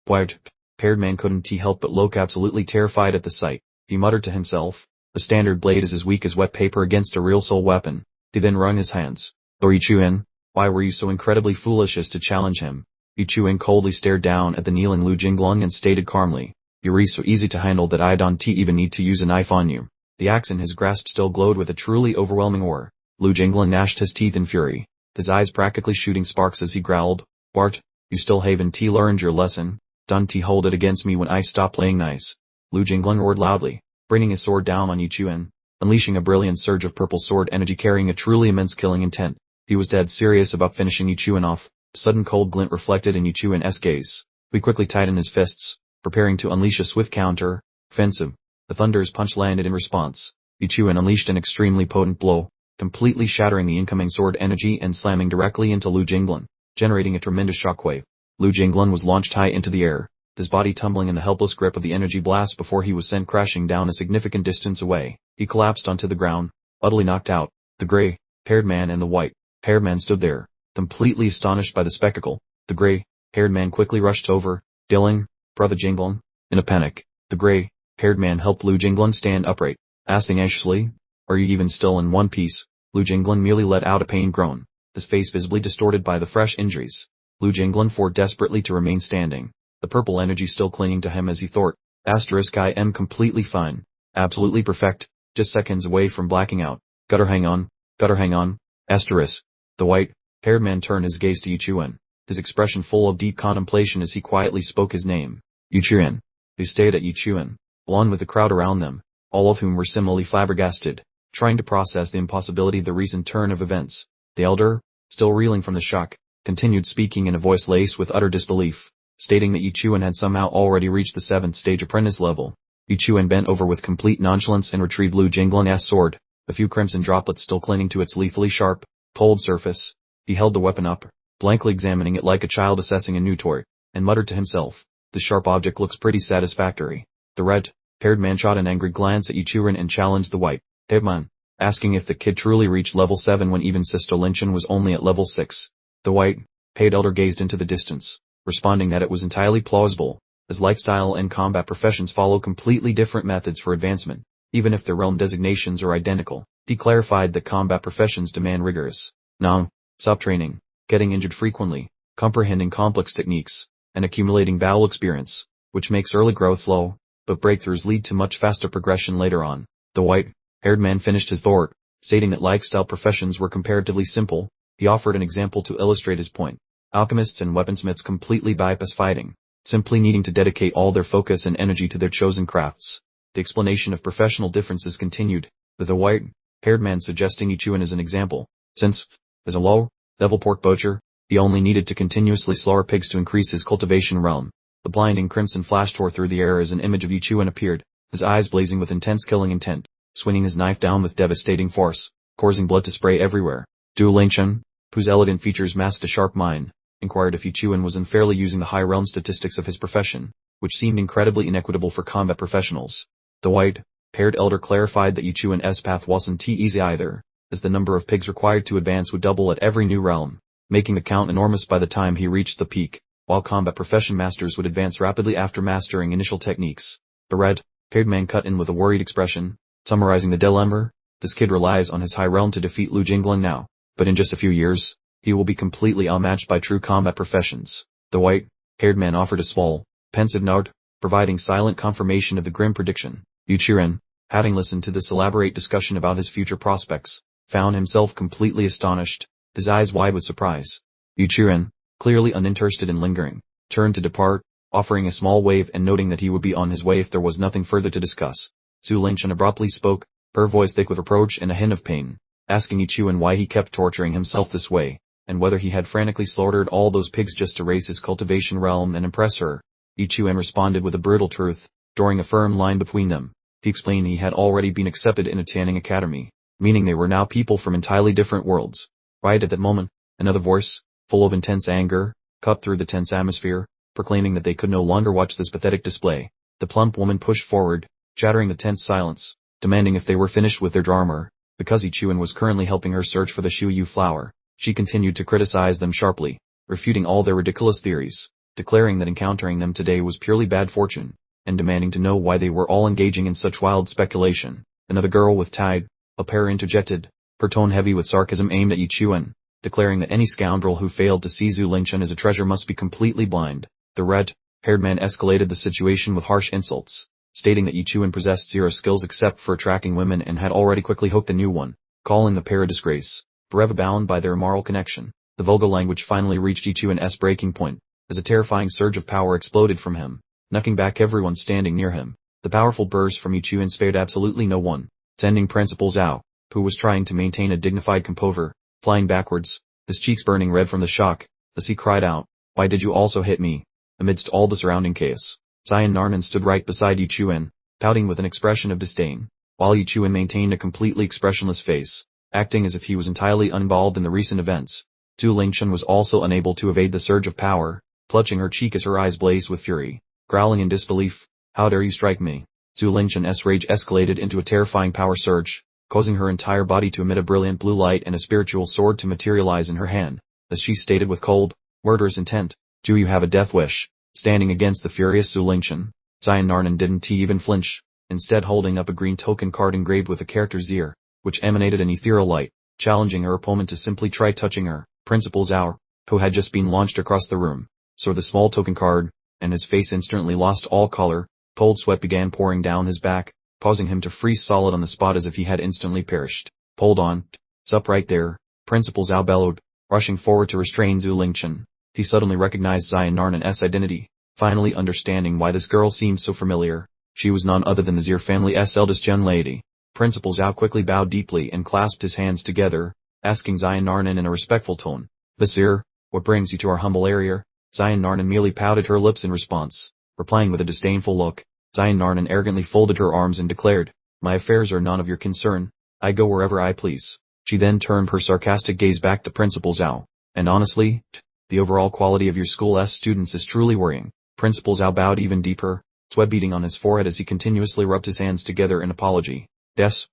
white-haired man couldn't help but look absolutely terrified at the sight. He muttered to himself, "A standard blade is as weak as wet paper against a real soul weapon." He then wrung his hands. "Oh Yuchuren, why were you so incredibly foolish as to challenge him?" Yuchuren coldly stared down at the kneeling Lu Jinglong and stated calmly, "You're so easy to handle that I don't even need to use a knife on you." The axe in his grasp still glowed with a truly overwhelming aura. Lu Jinglong gnashed his teeth in fury, his eyes practically shooting sparks as he growled, "Bart, you still haven't learned your lesson. Don't hold it against me when I stop playing nice." Lu Jinglong roared loudly, bringing his sword down on Yuchuren, unleashing a brilliant surge of purple sword energy carrying a truly immense killing intent. He was dead serious about finishing Yuchuren off. A sudden cold glint reflected in Yuchuren's gaze. He quickly tightened his fists, preparing to unleash a swift counter-offensive. The thunder's punch landed in response. Yuchuren unleashed an extremely potent blow, completely shattering the incoming sword energy and slamming directly into Lu Jinglong, generating a tremendous shockwave. Lu Jinglong was launched high into the air, his body tumbling in the helpless grip of the energy blast before he was sent crashing down a significant distance away. He collapsed onto the ground, utterly knocked out. The gray-haired man and the white-haired man stood there, completely astonished by the spectacle. The gray-haired man quickly rushed over, "Dilling, Brother Jinglong." In a panic, the gray-haired man helped Lu Jinglong stand upright, asking anxiously, "Are you even still in one piece?" Lu Jinglong merely let out a pained groan, his face visibly distorted by the fresh injuries. Lu Jinglong fought desperately to remain standing, the purple energy still clinging to him as he thought, "I am completely fine. Absolutely perfect, just seconds away from blacking out. Gotta hang on. The white-haired man turned his gaze to Yuchuren, his expression full of deep contemplation as he quietly spoke his name. Yuchuren. They stayed at Yuchuren, along with the crowd around them, all of whom were similarly flabbergasted, trying to process the impossibility of the recent turn of events. The elder, still reeling from the shock, continued speaking in a voice laced with utter disbelief, stating that Yuchuren had somehow already reached the 7th stage apprentice level. Yuchuren bent over with complete nonchalance and retrieved Lu Jinglong's sword, a few crimson droplets still clinging to its lethally sharp, cold surface. He held the weapon up, blankly examining it like a child assessing a new toy, and muttered to himself, "The sharp object looks pretty satisfactory." The red-haired man shot an angry glance at Yuchuren and challenged the white-haired man, asking if the kid truly reached level 7 when even Sister Linchin was only at level 6. The white-haired elder gazed into the distance, responding that it was entirely plausible, as lifestyle and combat professions follow completely different methods for advancement, even if their realm designations are identical. He clarified that combat professions demand rigorous, non-stop training, getting injured frequently, comprehending complex techniques, and accumulating battle experience, which makes early growth slow, but breakthroughs lead to much faster progression later on. The white-haired man finished his thought, stating that lifestyle professions were comparatively simple. He offered an example to illustrate his point. Alchemists and weaponsmiths completely bypass fighting, simply needing to dedicate all their focus and energy to their chosen crafts. The explanation of professional differences continued, with the white-haired man suggesting Ichuan as an example, since, as a low-level pork butcher, he only needed to continuously slaughter pigs to increase his cultivation realm. The blinding crimson flash tore through the air as an image of Ichuan appeared, his eyes blazing with intense killing intent, swinging his knife down with devastating force, causing blood to spray everywhere. Du Lingchen, whose elegant features masked a sharp mind, inquired if Ichuan was unfairly using the high realm statistics of his profession, which seemed incredibly inequitable for combat professionals. The white-haired elder clarified that Ichuan's path wasn't easy either, as the number of pigs required to advance would double at every new realm, making the count enormous by the time he reached the peak, while combat profession masters would advance rapidly after mastering initial techniques. The red-haired man cut in with a worried expression, summarizing the dilemma. This kid relies on his high realm to defeat Lu Jinglan now, but in just a few years, he will be completely outmatched by true combat professions. The white-haired man offered a small, pensive nod, providing silent confirmation of the grim prediction. Yuchuren, having listened to this elaborate discussion about his future prospects, found himself completely astonished, his eyes wide with surprise. Yuchuren, clearly uninterested in lingering, turned to depart, offering a small wave and noting that he would be on his way if there was nothing further to discuss. Zhu Lingchen abruptly spoke, her voice thick with reproach and a hint of pain, asking Ichuan why he kept torturing himself this way, and whether he had frantically slaughtered all those pigs just to raise his cultivation realm and impress her. Ichuan responded with a brutal truth, drawing a firm line between them. He explained he had already been accepted in a Channing academy, meaning they were now people from entirely different worlds. Right at that moment, another voice, full of intense anger, cut through the tense atmosphere, proclaiming that they could no longer watch this pathetic display. The plump woman pushed forward, shattering the tense silence, demanding if they were finished with their armor. Because Ichuan was currently helping her search for the Shuyu flower, she continued to criticize them sharply, refuting all their ridiculous theories, declaring that encountering them today was purely bad fortune, and demanding to know why they were all engaging in such wild speculation. Another girl with tied up hair interjected, her tone heavy with sarcasm aimed at Ichuan, declaring that any scoundrel who failed to see Zhu Lingchen as a treasure must be completely blind. The red-haired man escalated the situation with harsh insults, stating that Ichuan possessed zero skills except for attracting women and had already quickly hooked a new one, calling the pair a disgrace, forever bound by their immoral connection. The vulgar language finally reached Ichuan's breaking point, as a terrifying surge of power exploded from him, knocking back everyone standing near him. The powerful burst from Ichuan spared absolutely no one, sending Principal Zhao, who was trying to maintain a dignified composure, flying backwards, his cheeks burning red from the shock, as he cried out, "Why did you also hit me?" Amidst all the surrounding chaos, Zion Narnan stood right beside Ichuan, pouting with an expression of disdain, while Ichuan maintained a completely expressionless face, acting as if he was entirely uninvolved in the recent events. Zhu Lingchen was also unable to evade the surge of power, clutching her cheek as her eyes blazed with fury, growling in disbelief. "How dare you strike me?" Zhu Lingchen's rage escalated into a terrifying power surge, causing her entire body to emit a brilliant blue light and a spiritual sword to materialize in her hand, as she stated with cold, murderous intent, "Do you have a death wish?" Standing against the furious Zhu Lingchen, Zion Narnan didn't even flinch, instead holding up a green token card engraved with the character Zir, which emanated an ethereal light, challenging her opponent to simply try touching her. Principal Zhao, who had just been launched across the room, saw the small token card, and his face instantly lost all color. Cold sweat began pouring down his back, causing him to freeze solid on the spot as if he had instantly perished. "Hold on. It's up right there," Principal Zhao bellowed, rushing forward to restrain Zhu Lingchen. He suddenly recognized Zion Narnan's identity, finally understanding why this girl seemed so familiar. She was none other than the Zir family's eldest young lady. Principal Zhao quickly bowed deeply and clasped his hands together, asking Zion Narnan in a respectful tone, "Vizier, what brings you to our humble area?" Zion Narnan merely pouted her lips in response, replying with a disdainful look. Zion Narnan arrogantly folded her arms and declared, "My affairs are none of your concern." I go wherever I please. She then turned her sarcastic gaze back to Principal Zhao. And honestly, the overall quality of your school's students is truly worrying. Principal Zhao bowed even deeper, sweat beading on his forehead as he continuously rubbed his hands together in apology. Des.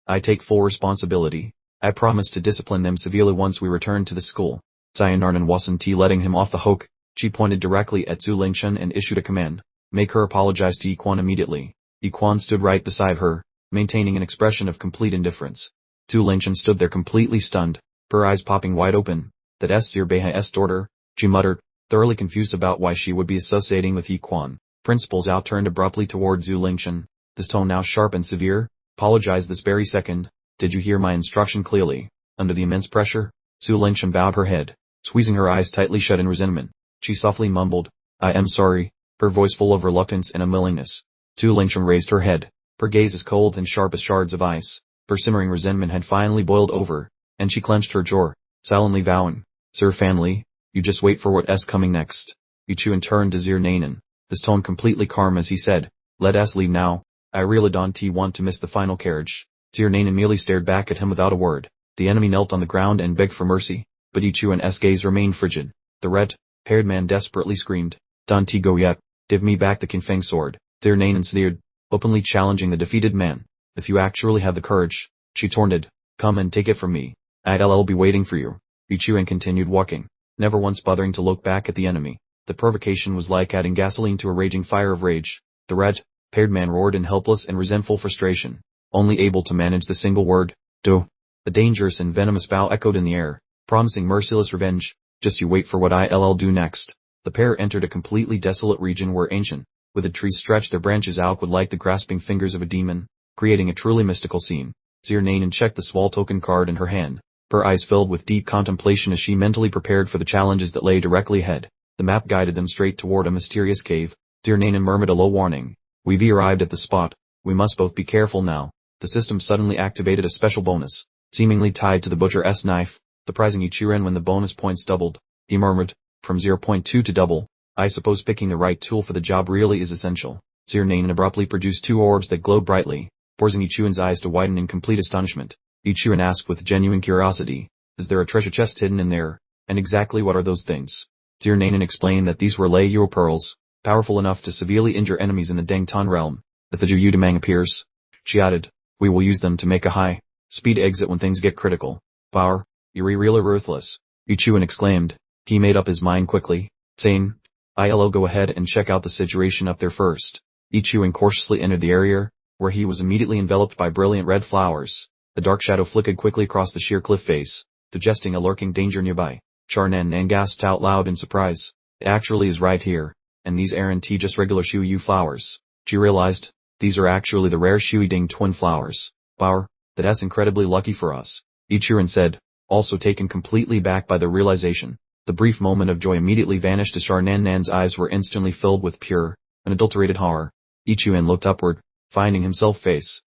I take full responsibility. I promise to discipline them severely once we return to the school. Sayonara wasn't letting him off the hook. She pointed directly at Zhu Lingchen and issued a command. Make her apologize to Yiquan immediately. Yiquan stood right beside her, maintaining an expression of complete indifference. Zhu Lingchen stood there completely stunned, her eyes popping wide open. That's your behest order, she muttered, thoroughly confused about why she would be associating with Yiquan. Principal Zhao turned abruptly toward Zhu Lingchen, this tone now sharp and severe. Apologize this very second. Did you hear my instruction clearly? Under the immense pressure, Zhu Lingchen bowed her head, squeezing her eyes tightly shut in resentment. She softly mumbled, I am sorry, her voice full of reluctance and unwillingness. Zhu Lingchen raised her head, her gaze as cold and sharp as shards of ice. Her simmering resentment had finally boiled over, and she clenched her jaw, silently vowing, Sir Family, you just wait for what's coming next. Yichuan turned to Zir Nanan, this tone completely calm as he said, let us leave now. I really don't want to miss the final carriage. Zir Nanan merely stared back at him without a word. The enemy knelt on the ground and begged for mercy, but Yichuan's gaze remained frigid. The red-haired man desperately screamed, Don't go yet, give me back the Qinfeng sword. Zir Nanan sneered, openly challenging the defeated man. If you actually have the courage, she taunted, come and take it from me. I'll be waiting for you. Yichuan continued walking, never once bothering to look back at the enemy. The provocation was like adding gasoline to a raging fire of rage. The red-haired man roared in helpless and resentful frustration, only able to manage the single word, do. The dangerous and venomous vow echoed in the air, promising merciless revenge. Just you wait for what I'll do next. The pair entered a completely desolate region where ancient, withered trees stretched their branches outward like the grasping fingers of a demon, creating a truly mystical scene. Zir Nanan checked the small token card in her hand, her eyes filled with deep contemplation as she mentally prepared for the challenges that lay directly ahead. The map guided them straight toward a mysterious cave. Zir Nanan murmured a low warning. We've arrived at the spot. We must both be careful now. The system suddenly activated a special bonus, seemingly tied to the butcher's knife, surprising Yichuan when the bonus points doubled. He murmured, from 0.2 to double. I suppose picking the right tool for the job really is essential. Zir Nanan abruptly produced two orbs that glowed brightly, forcing Yichuan's eyes to widen in complete astonishment. Yichuan asked with genuine curiosity, is there a treasure chest hidden in there? And exactly what are those things? Zir Nanan explained that these were Lei pearls, powerful enough to severely injure enemies in the Dengtan realm. If the Zhu Yudamang appears, she added, we will use them to make a high-speed exit when things get critical. Power, you're really ruthless, Yichuan exclaimed. He made up his mind quickly, saying, I'll go ahead and check out the situation up there first. Yichuan cautiously entered the area, where he was immediately enveloped by brilliant red flowers. The dark shadow flickered quickly across the sheer cliff face, suggesting a lurking danger nearby. Charnan gasped out loud in surprise. It actually is right here, and these aren't just regular Shuyu flowers. She realized, these are actually the rare Shui Ding twin flowers. Power, that's incredibly lucky for us, Yichuan said, also taken completely back by the realization. The brief moment of joy immediately vanished as Charnan's eyes were instantly filled with pure, unadulterated horror. Yichuan looked upward, finding himself faced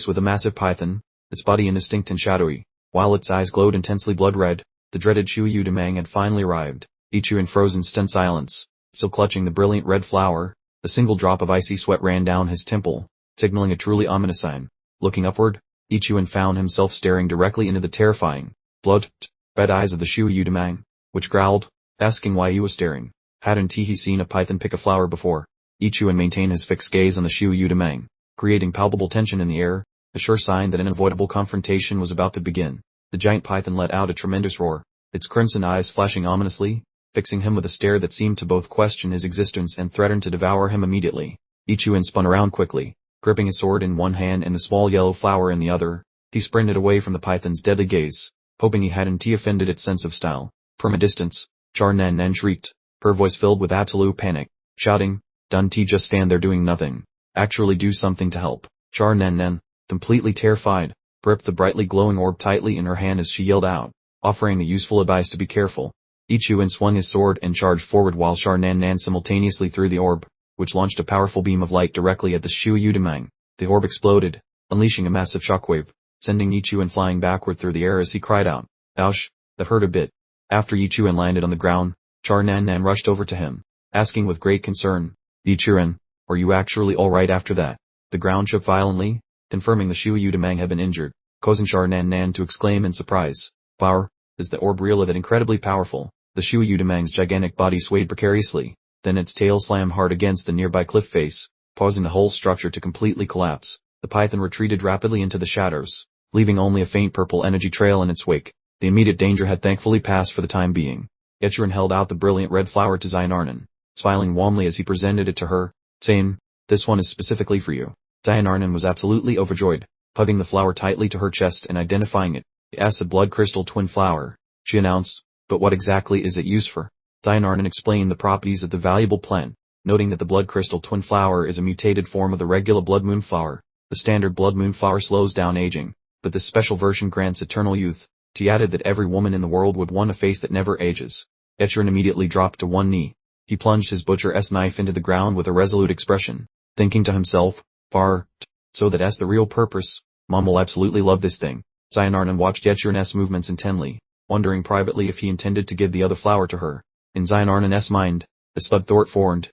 with a massive python, its body indistinct and shadowy, while its eyes glowed intensely blood red. The dreaded Shu Yudamang had finally arrived. Yichuan froze in stunned silence, still clutching the brilliant red flower. A single drop of icy sweat ran down his temple, signaling a truly ominous sign. Looking upward, Yichuan found himself staring directly into the terrifying, blood-red eyes of the Shu Yudamang, which growled, asking why he was staring. Hadn't he seen a python pick a flower before? Yichuan maintained his fixed gaze on the Shu Yudamang, creating palpable tension in the air, a sure sign that an unavoidable confrontation was about to begin. The giant python let out a tremendous roar, its crimson eyes flashing ominously, fixing him with a stare that seemed to both question his existence and threaten to devour him immediately. Yichuan spun around quickly, gripping his sword in one hand and the small yellow flower in the other. He sprinted away from the python's deadly gaze, hoping he hadn't offended its sense of style. From a distance, Charnan shrieked, her voice filled with absolute panic, shouting, Don't just stand there doing nothing. Actually do something to help. Charnan, completely terrified, gripped the brightly glowing orb tightly in her hand as she yelled out, offering the useful advice to be careful. Yichuan swung his sword and charged forward while Charnan simultaneously threw the orb, which launched a powerful beam of light directly at the Shu Yudamang. The orb exploded, unleashing a massive shockwave, sending Yichuan flying backward through the air as he cried out, Ouch, that hurt a bit. After Yichuan landed on the ground, Charnan rushed over to him, asking with great concern, Yichuan, are you actually alright after that? The ground shook violently, confirming the Shui Udamang had been injured, causing Nan Nan to exclaim in surprise. Power, is the orb really that incredibly powerful? The Shui Udamang's gigantic body swayed precariously, then its tail slammed hard against the nearby cliff face, causing the whole structure to completely collapse. The python retreated rapidly into the shadows, leaving only a faint purple energy trail in its wake. The immediate danger had thankfully passed for the time being. Yechuan held out the brilliant red flower to Xianarnan, smiling warmly as he presented it to her, saying, "This one is specifically for you." Xianarnan was absolutely overjoyed, hugging the flower tightly to her chest and identifying it as the blood crystal twin flower. She announced, "But what exactly is it used for?" Xianarnan explained the properties of the valuable plant, noting that the blood crystal twin flower is a mutated form of the regular blood moon flower. The standard blood moon flower slows down aging, but this special version grants eternal youth. He added that every woman in the world would want a face that never ages. Yechuan immediately dropped to one knee. He plunged his butcher's knife into the ground with a resolute expression, thinking to himself, so that as the real purpose, Mom will absolutely love this thing. Xianarnan watched Yechuan's movements intently, wondering privately if he intended to give the other flower to her. In Xianarnan's mind, the stud thought formed,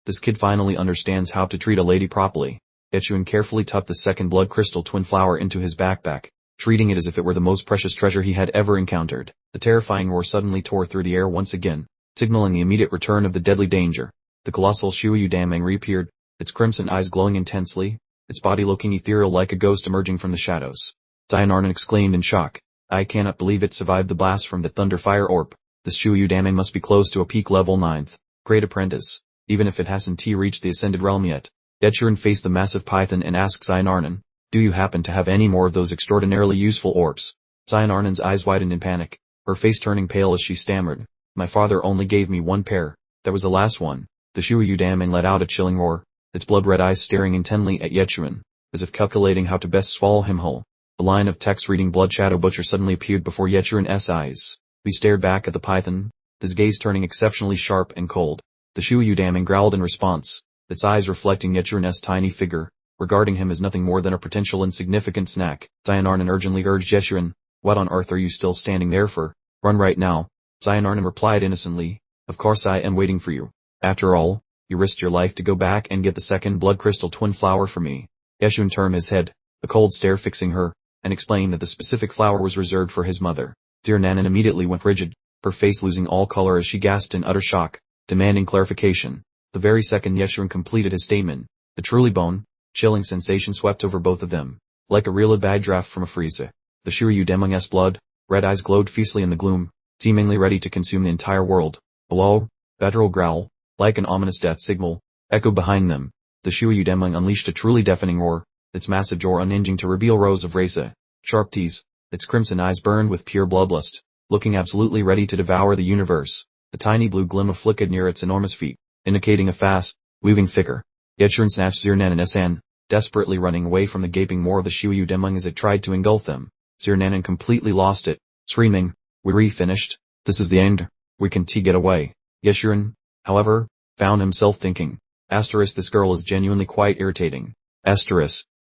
this kid finally understands how to treat a lady properly. Yechuan carefully tucked the second blood crystal twin flower into his backpack, treating it as if it were the most precious treasure he had ever encountered. The terrifying roar suddenly tore through the air once again, signaling the immediate return of the deadly danger. The colossal Shui Udamang reappeared, its crimson eyes glowing intensely, its body looking ethereal like a ghost emerging from the shadows. Xianarnan exclaimed in shock, "I cannot believe it survived the blast from the Thunder Fire Orb. This Shui Udamang must be close to a peak level 9th grade apprentice, even if it hasn't reached the Ascended Realm yet." Yechuan faced the massive python and asked Xianarnan, "Do you happen to have any more of those extraordinarily useful orbs?" Xianarnan's eyes widened in panic, her face turning pale as she stammered, "My father only gave me one pair. That was the last one." The Shui Udamang let out a chilling roar, its blood-red eyes staring intently at Yechuan, as if calculating how to best swallow him whole. A line of text reading Blood Shadow Butcher suddenly appeared before Yechuan's eyes. He stared back at the python, his gaze turning exceptionally sharp and cold. The Shui Udamang growled in response, its eyes reflecting Yechuan's tiny figure, regarding him as nothing more than a potential insignificant snack. Xianarnan urgently urged Yechuan, "What on earth are you still standing there for? Run right now." Xianarnan replied innocently, "Of course I am waiting for you. After all, you risked your life to go back and get the second blood crystal twin flower for me." Yechuan turned his head, a cold stare fixing her, and explained that the specific flower was reserved for his mother. Xianarnan immediately went rigid, her face losing all color as she gasped in utter shock, demanding clarification. The very second Yechuan completed his statement, a truly bone-chilling sensation swept over both of them, like a really bad draft from a freezer. The Shui Udamang's blood, red eyes glowed fiercely in the gloom, seemingly ready to consume the entire world. A low, guttural growl, like an ominous death signal, echoed behind them. The Shui Udamang unleashed a truly deafening roar, its massive jaw unhinging to reveal rows of razor-sharp teeth, its crimson eyes burned with pure bloodlust, looking absolutely ready to devour the universe. The tiny blue glimmer flickered near its enormous feet, indicating a fast, weaving figure. Yechuan snatched Xianarnan's hand, desperately running away from the gaping maw of the Shui Udamang as it tried to engulf them. Xianarnan completely lost it, screaming, "We finished? This is the end. We can't get away." Yechuan, however, found himself thinking, this girl is genuinely quite irritating.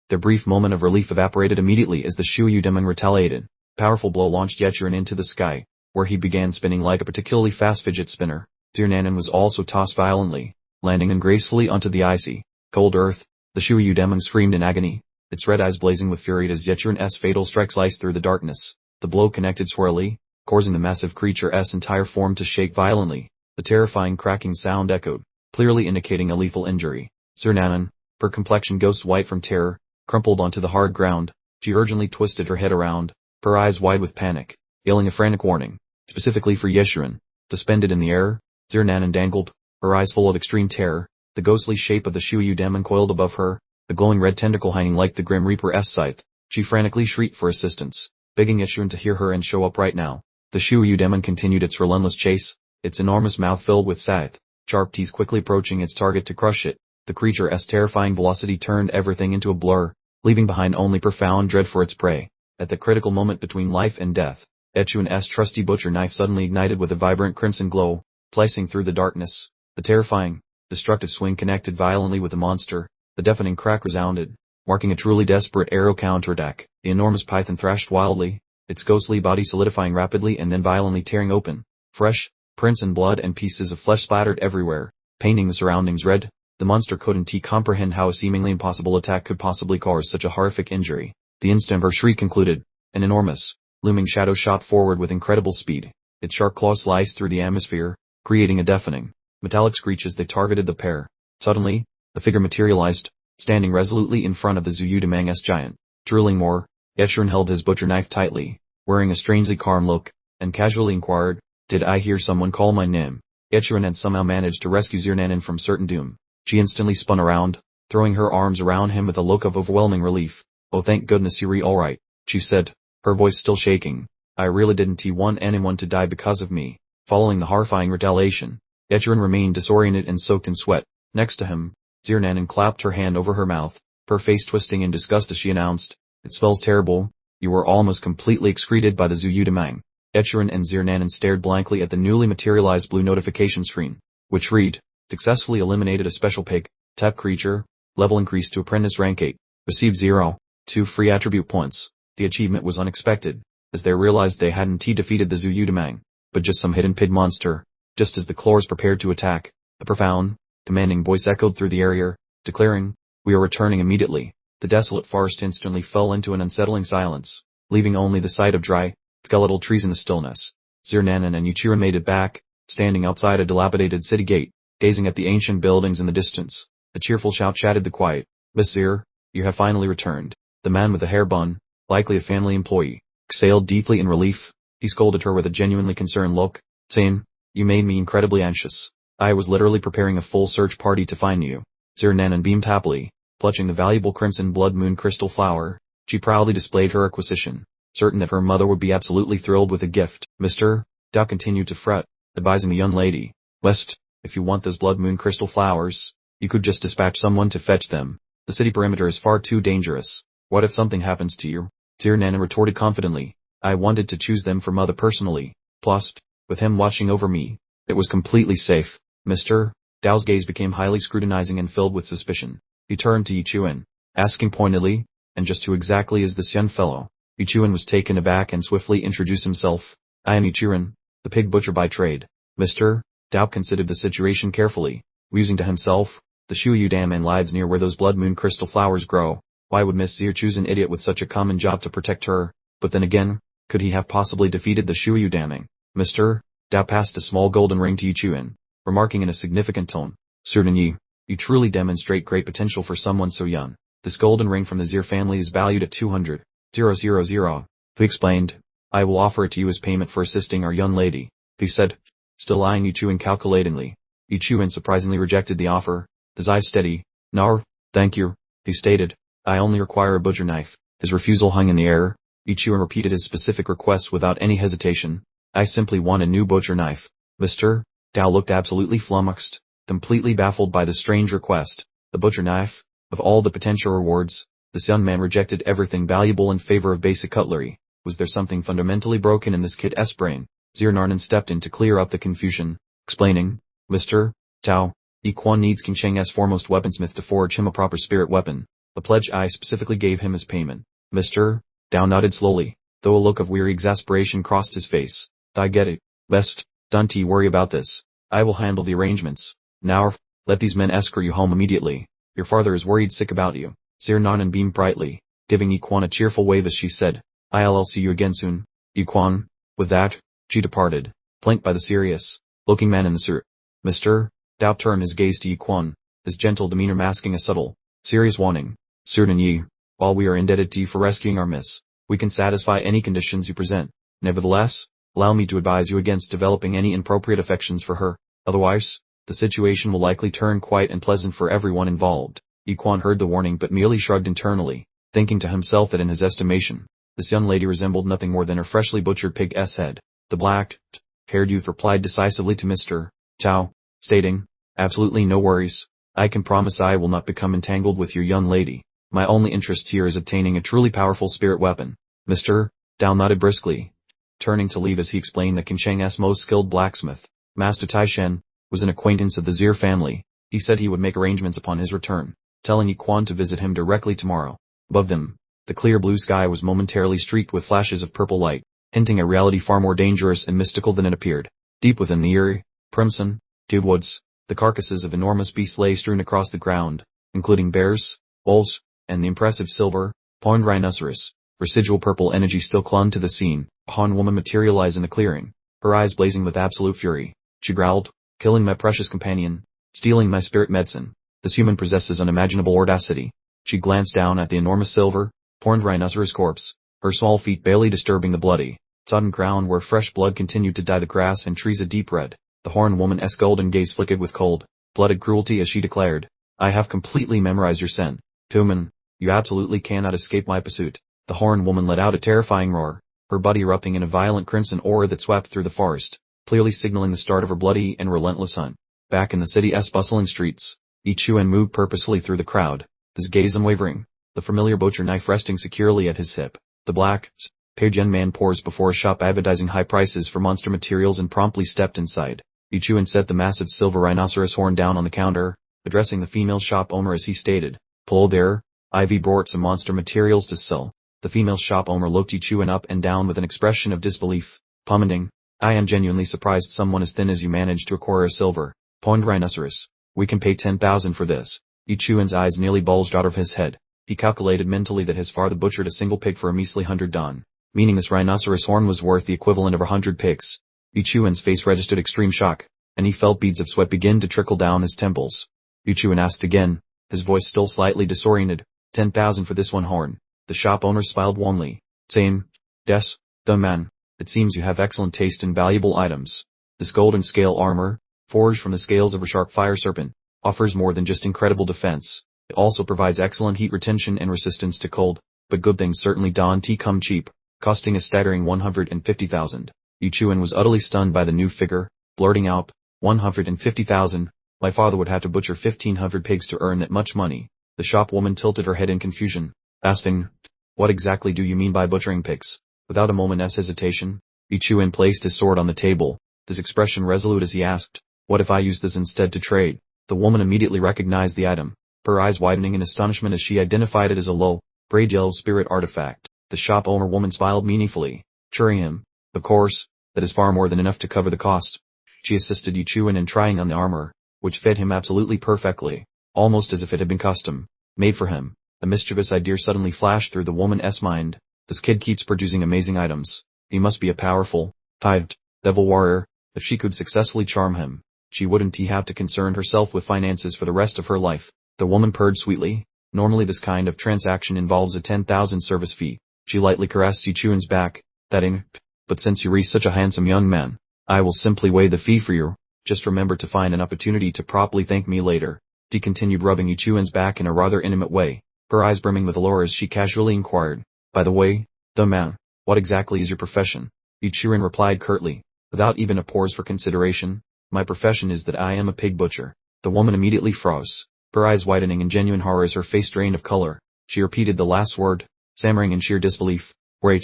Their brief moment of relief evaporated immediately as the Shui Udamang retaliated. Powerful blow launched Yechuan into the sky, where he began spinning like a particularly fast fidget spinner. Xianarnan was also tossed violently, landing ungracefully onto the icy, cold earth. The Shui Udamang screamed in agony, its red eyes blazing with fury as Yechuan's fatal strike sliced through the darkness. The blow connected swirly, causing the massive creature's entire form to shake violently. The terrifying cracking sound echoed, clearly indicating a lethal injury. Xianarnan, her complexion ghost white from terror, crumpled onto the hard ground. She urgently twisted her head around, her eyes wide with panic, yelling a frantic warning, specifically for Yechuan. Suspended in the air, Xianarnan dangled, her eyes full of extreme terror, the ghostly shape of the Shui Udamang coiled above her, the glowing red tentacle hanging like the Grim Reaper's scythe. She frantically shrieked for assistance, begging Yechuan to hear her and show up right now. The Shui Udamang continued its relentless chase, its enormous mouth filled with scythe-sharp teeth quickly approaching its target to crush it. The creature's terrifying velocity turned everything into a blur, leaving behind only profound dread for its prey. At the critical moment between life and death, Yechuan's trusty butcher knife suddenly ignited with a vibrant crimson glow, slicing through the darkness. The terrifying, destructive swing connected violently with the monster. The deafening crack resounded, marking a truly desperate arrow counterattack. The enormous python thrashed wildly, its ghostly body solidifying rapidly and then violently tearing open. Fresh, prints and blood and pieces of flesh splattered everywhere, painting the surroundings red. The monster couldn't comprehend how a seemingly impossible attack could possibly cause such a horrific injury. The instant her shriek concluded, an enormous, looming shadow shot forward with incredible speed. Its sharp claws sliced through the atmosphere, creating a deafening, metallic screech as they targeted the pair. Suddenly, the figure materialized, standing resolutely in front of the Zuyudamang's giant. Drooling more, Yahello held his butcher knife tightly, wearing a strangely calm look, and casually inquired, "Did I hear someone call my name?" Yahello had somehow managed to rescue Zirnanan from certain doom. She instantly spun around, throwing her arms around him with a look of overwhelming relief. "Oh, thank goodness you're all right," she said, her voice still shaking. "I really didn't want anyone to die because of me." Following the horrifying retaliation, Yahello remained disoriented and soaked in sweat. Next to him, Zirnanan clapped her hand over her mouth, her face twisting in disgust as she announced, "It smells terrible. You were almost completely excreted by the Zuyudamang." Yahello and Zirnanan stared blankly at the newly materialized blue notification screen, which read, "Successfully eliminated a special pig, tap creature, level increased to apprentice rank 8, received 0.2 free attribute points." The achievement was unexpected, as they realized they hadn't defeated the Zuyudamang, but just some hidden pig monster. Just as the claws prepared to attack, a profound, commanding voice echoed through the area, declaring, "We are returning immediately." The desolate forest instantly fell into an unsettling silence, leaving only the sight of dry, skeletal trees in the stillness. Zirnanan and Yahello made it back, standing outside a dilapidated city gate, gazing at the ancient buildings in the distance. A cheerful shout shattered the quiet. "Miss Zir, you have finally returned." The man with the hair bun, likely a family employee, exhaled deeply in relief. He scolded her with a genuinely concerned look, saying, "You made me incredibly anxious. I was literally preparing a full search party to find you." Zirnanan beamed happily, clutching the valuable crimson blood moon crystal flower. She proudly displayed her acquisition, certain that her mother would be absolutely thrilled with the gift. "Mr. Dow continued to fret, advising the young lady, "West, if you want those blood moon crystal flowers, you could just dispatch someone to fetch them. The city perimeter is far too dangerous. What if something happens to you?" Zirnanan retorted confidently, "I wanted to choose them for mother personally. Plus, with him watching over me, it was completely safe." Mr. Dow's gaze became highly scrutinizing and filled with suspicion. He turned to Yahello, asking pointedly, "And just who exactly is this young fellow?" Yahello was taken aback and swiftly introduced himself. "I am Yahello, the pig butcher by trade." Mr. Dow considered the situation carefully, musing to himself, "The Zuyudamang lives near where those blood moon crystal flowers grow. Why would Miss Zir choose an idiot with such a common job to protect her? But then again, could he have possibly defeated the Zuyudamang?" Mr. Dow passed a small golden ring to Yahello, remarking in a significant tone, "Certainly, you truly demonstrate great potential for someone so young. This golden ring from the Zir family is valued at 200,000. He explained, "I will offer it to you as payment for assisting our young lady," he said, still eyeing Yahello calculatingly. Yahello surprisingly rejected the offer, his eyes steady. "No, thank you," he stated. "I only require a butcher knife." His refusal hung in the air. Yahello repeated his specific request without any hesitation. "I simply want a new butcher knife." Mr. Dow looked absolutely flummoxed, completely baffled by the strange request. The butcher knife? Of all the potential rewards, this young man rejected everything valuable in favor of basic cutlery. Was there something fundamentally broken in this kid's brain? Zirnanan stepped in to clear up the confusion, explaining, "Mr. Dow, Yiquan needs King Sheng's foremost weaponsmith to forge him a proper spirit weapon. The pledge I specifically gave him as payment." Mr. Dow nodded slowly, though a look of weary exasperation crossed his face. "I get it. Best, don't worry about this. I will handle the arrangements. Now, let these men escort you home immediately. Your father is worried sick about you." Zirnanan beamed brightly, giving Yiquan a cheerful wave as she said, "I'll see you again soon, Yiquan." With that, she departed, flanked by the serious-looking man in the suit. Mr. Dow turned his gaze to Yiquan, his gentle demeanor masking a subtle, serious warning. "Certainly, while we are indebted to you for rescuing our miss, we can satisfy any conditions you present. Nevertheless, allow me to advise you against developing any inappropriate affections for her. Otherwise, the situation will likely turn quite unpleasant for everyone involved." Yiquan heard the warning but merely shrugged internally, thinking to himself that in his estimation, this young lady resembled nothing more than her freshly butchered pig's head. The black-haired youth replied decisively to Mr. Dow, stating, "Absolutely no worries. I can promise I will not become entangled with your young lady. My only interest here is obtaining a truly powerful spirit weapon." Mr. Dow nodded briskly, turning to leave as he explained that King Sheng's most skilled blacksmith, Master Taishen, was an acquaintance of the Zir family. He said he would make arrangements upon his return, telling Yiquan to visit him directly tomorrow. Above them, the clear blue sky was momentarily streaked with flashes of purple light, hinting at reality far more dangerous and mystical than it appeared. Deep within the eerie, crimson, dew woods, The carcasses of enormous beasts lay strewn across the ground, including bears, wolves, and the impressive silver, horned rhinoceros. Residual purple energy still clung to the scene. A Han woman materialized in the clearing, her eyes blazing with absolute fury. She growled, "Killing my precious companion, stealing my spirit medicine. This human possesses unimaginable audacity." She glanced down at the enormous silver, horned rhinoceros corpse, her small feet barely disturbing the bloody, sodden ground where fresh blood continued to dye the grass and trees a deep red. The horned woman's golden gaze flickered with cold-blooded cruelty as she declared, "I have completely memorized your scent. Human, you absolutely cannot escape my pursuit." The horned woman let out a terrifying roar, her body erupting in a violent crimson aura that swept through the forest, clearly signaling the start of her bloody and relentless hunt. Back in the city's bustling streets, Ichuan moved purposefully through the crowd, his gaze unwavering, the familiar butcher knife resting securely at his hip. The black-paired young man paused before a shop advertising high prices for monster materials and promptly stepped inside. Ichuan set the massive silver rhinoceros horn down on the counter, addressing the female shop owner as he stated, "Hello there, I've brought some monster materials to sell." The female shop owner looked Ichuan up and down with an expression of disbelief, commenting, "I am genuinely surprised someone as thin as you managed to acquire a silver, horned rhinoceros. We can pay 10,000 for this." Ichuan's eyes nearly bulged out of his head. He calculated mentally that his father butchered a single pig for a measly 100 dan, meaning this rhinoceros horn was worth the equivalent of 100 pigs. Ichuan's face registered extreme shock, and he felt beads of sweat begin to trickle down his temples. Ichuan asked again, his voice still slightly disoriented, 10,000 for this one horn." The shop owner smiled warmly, saying, "Des, the man, it seems you have excellent taste in valuable items. This golden scale armor, forged from the scales of a shark fire serpent, offers more than just incredible defense. It also provides excellent heat retention and resistance to cold, but good things certainly don't come cheap, costing a staggering 150,000. Ichuan was utterly stunned by the new figure, blurting out, 150,000, my father would have to butcher 1,500 pigs to earn that much money. The shop woman tilted her head in confusion, asking, "What exactly do you mean by butchering pigs?" Without a moment's hesitation, Ichuan placed his sword on the table, his expression resolute as he asked, "What if I use this instead to trade?" The woman immediately recognized the item, her eyes widening in astonishment as she identified it as a low-grade yellow spirit artifact. The shop owner woman smiled meaningfully, assuring him, "Of course, that is far more than enough to cover the cost." She assisted Ichuan in trying on the armor, which fit him absolutely perfectly, almost as if it had been custom-made for him. A mischievous idea suddenly flashed through the woman's mind. This kid keeps producing amazing items. He must be a powerful, typed, devil warrior. If she could successfully charm him, she wouldn't have to concern herself with finances for the rest of her life. The woman purred sweetly. Normally this kind of transaction involves a 10,000 service fee. She lightly caressed Ichuan's back, but since you are such a handsome young man, I will simply waive the fee for you. Just remember to find an opportunity to properly thank me later." She continued rubbing Ichuan's back in a rather intimate way, her eyes brimming with allure as she casually inquired, "By the way, the man, what exactly is your profession?" Ichuan replied curtly, without even a pause for consideration, "My profession is that I am a pig butcher." The woman immediately froze, her eyes widening in genuine horror as her face drained of color. She repeated the last word, stammering in sheer disbelief, "Wait,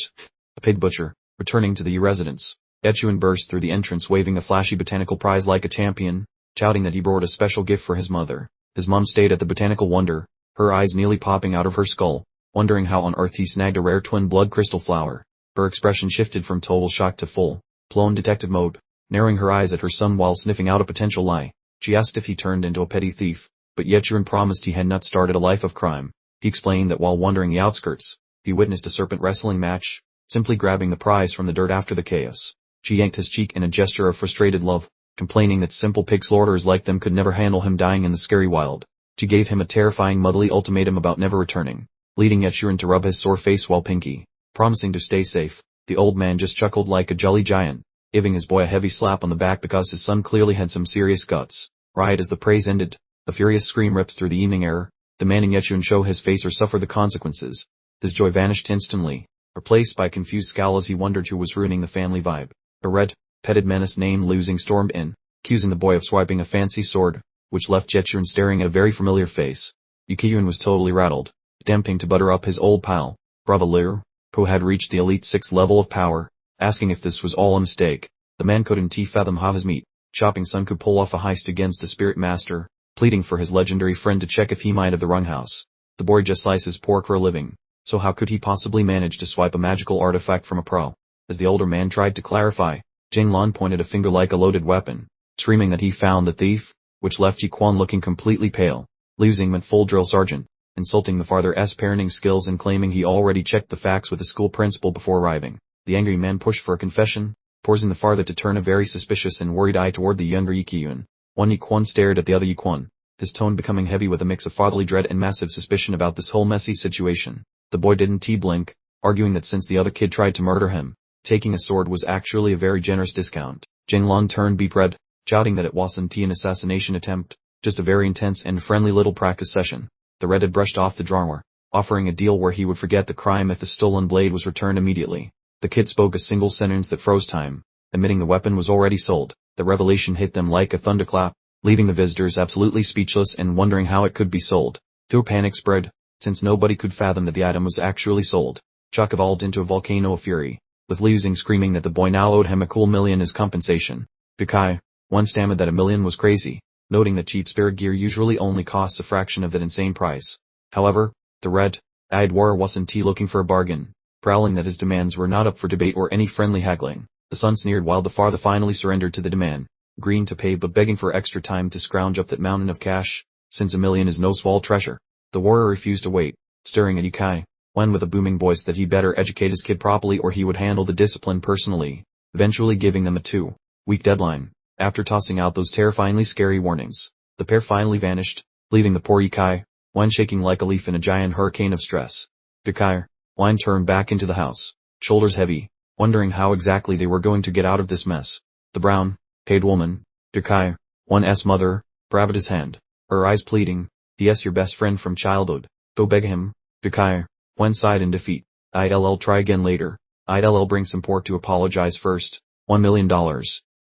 a pig butcher." Returning to the residence, Ichuan burst through the entrance waving a flashy botanical prize like a champion, shouting that he brought a special gift for his mother. His mom stayed at the botanical wonder, her eyes nearly popping out of her skull, wondering how on earth he snagged a rare twin blood crystal flower. Her expression shifted from total shock to full-blown detective mode, narrowing her eyes at her son while sniffing out a potential lie. She asked if he turned into a petty thief, but Ichuan promised he had not started a life of crime. He explained that while wandering the outskirts, he witnessed a serpent wrestling match, simply grabbing the prize from the dirt after the chaos. She yanked his cheek in a gesture of frustrated love, complaining that simple pig slaughterers like them could never handle him dying in the scary wild. She gave him a terrifying motherly ultimatum about never returning, leading Ichuan to rub his sore face while promising to stay safe. The old man just chuckled like a jolly giant, giving his boy a heavy slap on the back because his son clearly had some serious guts. Right as the praise ended, a furious scream ripped through the evening air, demanding Ichuan show his face or suffer the consequences. His joy vanished instantly, replaced by a confused scowl as he wondered who was ruining the family vibe. A red-petted menace named Losing stormed in, accusing the boy of swiping a fancy sword, which left Ichuan staring at a very familiar face. Ichuan was totally rattled, attempting to butter up his old pal, Brother Liu, who had reached the elite 6th level of power, asking if this was all a mistake. The man couldn't fathom how his meat-chopping son could pull off a heist against the spirit master, pleading for his legendary friend to check if he might have the wrong house. The boy just slices pork for a living, so how could he possibly manage to swipe a magical artifact from a pro? As the older man tried to clarify, Jinglan pointed a finger like a loaded weapon, screaming that he found the thief, which left Yi Quan looking completely pale. Liu Xing meant full drill sergeant, insulting the father's parenting skills and claiming he already checked the facts with the school principal before arriving. The angry man pushed for a confession, forcing the father to turn a very suspicious and worried eye toward the younger Yi Qiyun. One Yi Quan stared at the other Yi Quan, his tone becoming heavy with a mix of fatherly dread and massive suspicion about this whole messy situation. The boy didn't blink, arguing that since the other kid tried to murder him, taking a sword was actually a very generous discount. Jing Lan turned beet red, shouting that it wasn't an assassination attempt, just a very intense and friendly little practice session. The red had brushed off the drawer, offering a deal where he would forget the crime if the stolen blade was returned immediately. The kid spoke a single sentence that froze time, admitting the weapon was already sold. The revelation hit them like a thunderclap, leaving the visitors absolutely speechless and wondering how it could be sold. Pure panic spread, since nobody could fathom that the item was actually sold. Chuck evolved into a volcano of fury, with Liu Xing screaming that the boy now owed him a cool million as compensation. Dukai, one stammered that $1 million was crazy, noting that cheap spirit gear usually only costs a fraction of that insane price. However, the red-eyed warrior wasn't looking for a bargain, prowling that his demands were not up for debate or any friendly haggling. The son sneered while the father finally surrendered to the demand, agreeing to pay but begging for extra time to scrounge up that mountain of cash, since $1 million is no small treasure. The warrior refused to wait, staring at Yukai, one with a booming voice that he better educate his kid properly or he would handle the discipline personally, eventually giving them a 2-week deadline. After tossing out those terrifyingly scary warnings, the pair finally vanished, leaving the poor Yukai, one shaking like a leaf in a giant hurricane of stress. Yukai, one turned back into the house, shoulders heavy, wondering how exactly they were going to get out of this mess. The brown-paid woman, Yukai, one's mother, grabbed his hand, her eyes pleading, "Yes, your best friend from childhood. Go beg him." Yukai, one sighed in defeat. "I'll try again later. I'll bring some pork to apologize first. $1 million.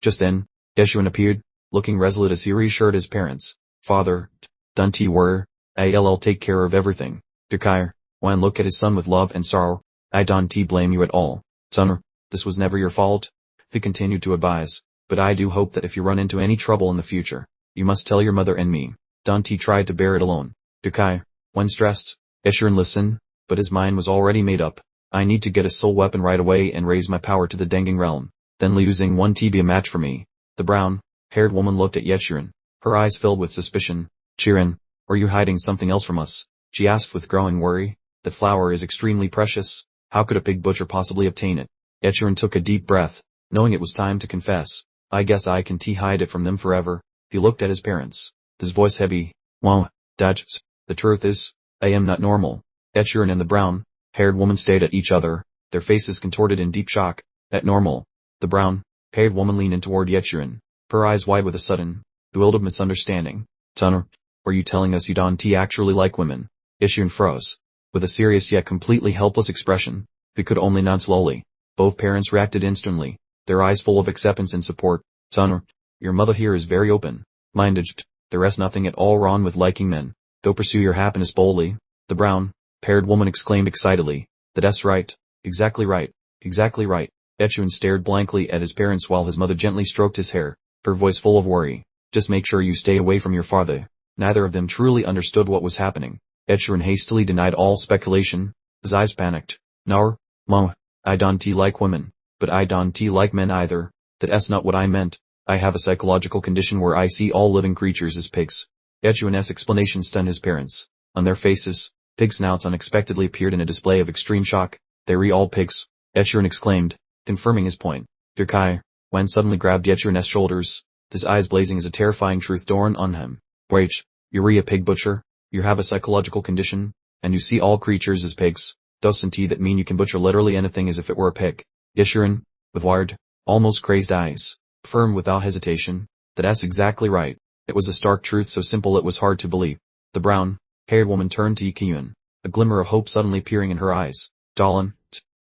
Just then, Yeshun appeared, looking resolute as he reassured his parents. "Father, don't worry. I'll take care of everything." Yukai, one looked at his son with love and sorrow. "I don't blame you at all, son. This was never your fault." He continued to advise, "But I do hope that if you run into any trouble in the future, you must tell your mother and me." Dante tried to bear it alone. Yukai, when stressed, Yeshun listened, but his mind was already made up. "I need to get a soul weapon right away and raise my power to the Denging realm. Then Liu Xing won't be a match for me." The brown-haired woman looked at Yeshun, her eyes filled with suspicion. "Chirin, are you hiding something else from us?" she asked with growing worry. "That flower is extremely precious. How could a pig butcher possibly obtain it?" Yeshun took a deep breath, knowing it was time to confess. "I guess I can hide it from them forever." He looked at his parents, his voice heavy. "Well, Dad, the truth is, I am not normal." Yeshun and the brown-haired woman stared at each other, their faces contorted in deep shock. "At normal?" The brown-haired woman leaned in toward Yeshun, her eyes wide with a sudden, bewildered misunderstanding. "Son, were you telling us you don't actually like women?" Yeshun froze, with a serious yet completely helpless expression. He could only nod slowly. Both parents reacted instantly, their eyes full of acceptance and support. "Son, your mother here is very open-minded. There is nothing at all wrong with liking men. Go pursue your happiness boldly." The brown-haired woman exclaimed excitedly. "That's right. Exactly right. Exactly right." Yeshun stared blankly at his parents while his mother gently stroked his hair, her voice full of worry. "Just make sure you stay away from your father." Neither of them truly understood what was happening. Yeshun hastily denied all speculation, his eyes panicked. "No, Mom, I don't like women, but I don't like men either. That's not what I meant. I have a psychological condition where I see all living creatures as pigs." Yeshun's explanation stunned his parents. On their faces, pig snouts unexpectedly appeared in a display of extreme shock. "They're all pigs," Yeshun exclaimed, confirming his point. Yukai, when suddenly grabbed Yeshun's shoulders, his eyes blazing as a terrifying truth dawned on him. "Wait, you're a pig butcher? You have a psychological condition, and you see all creatures as pigs? Doesn't that mean you can butcher literally anything as if it were a pig?" Yeshun, with wired, almost crazed eyes, affirmed without hesitation, "That's exactly right." It was a stark truth so simple it was hard to believe. The brown-haired woman turned to Yikiyun, a glimmer of hope suddenly appearing in her eyes. "Dolan,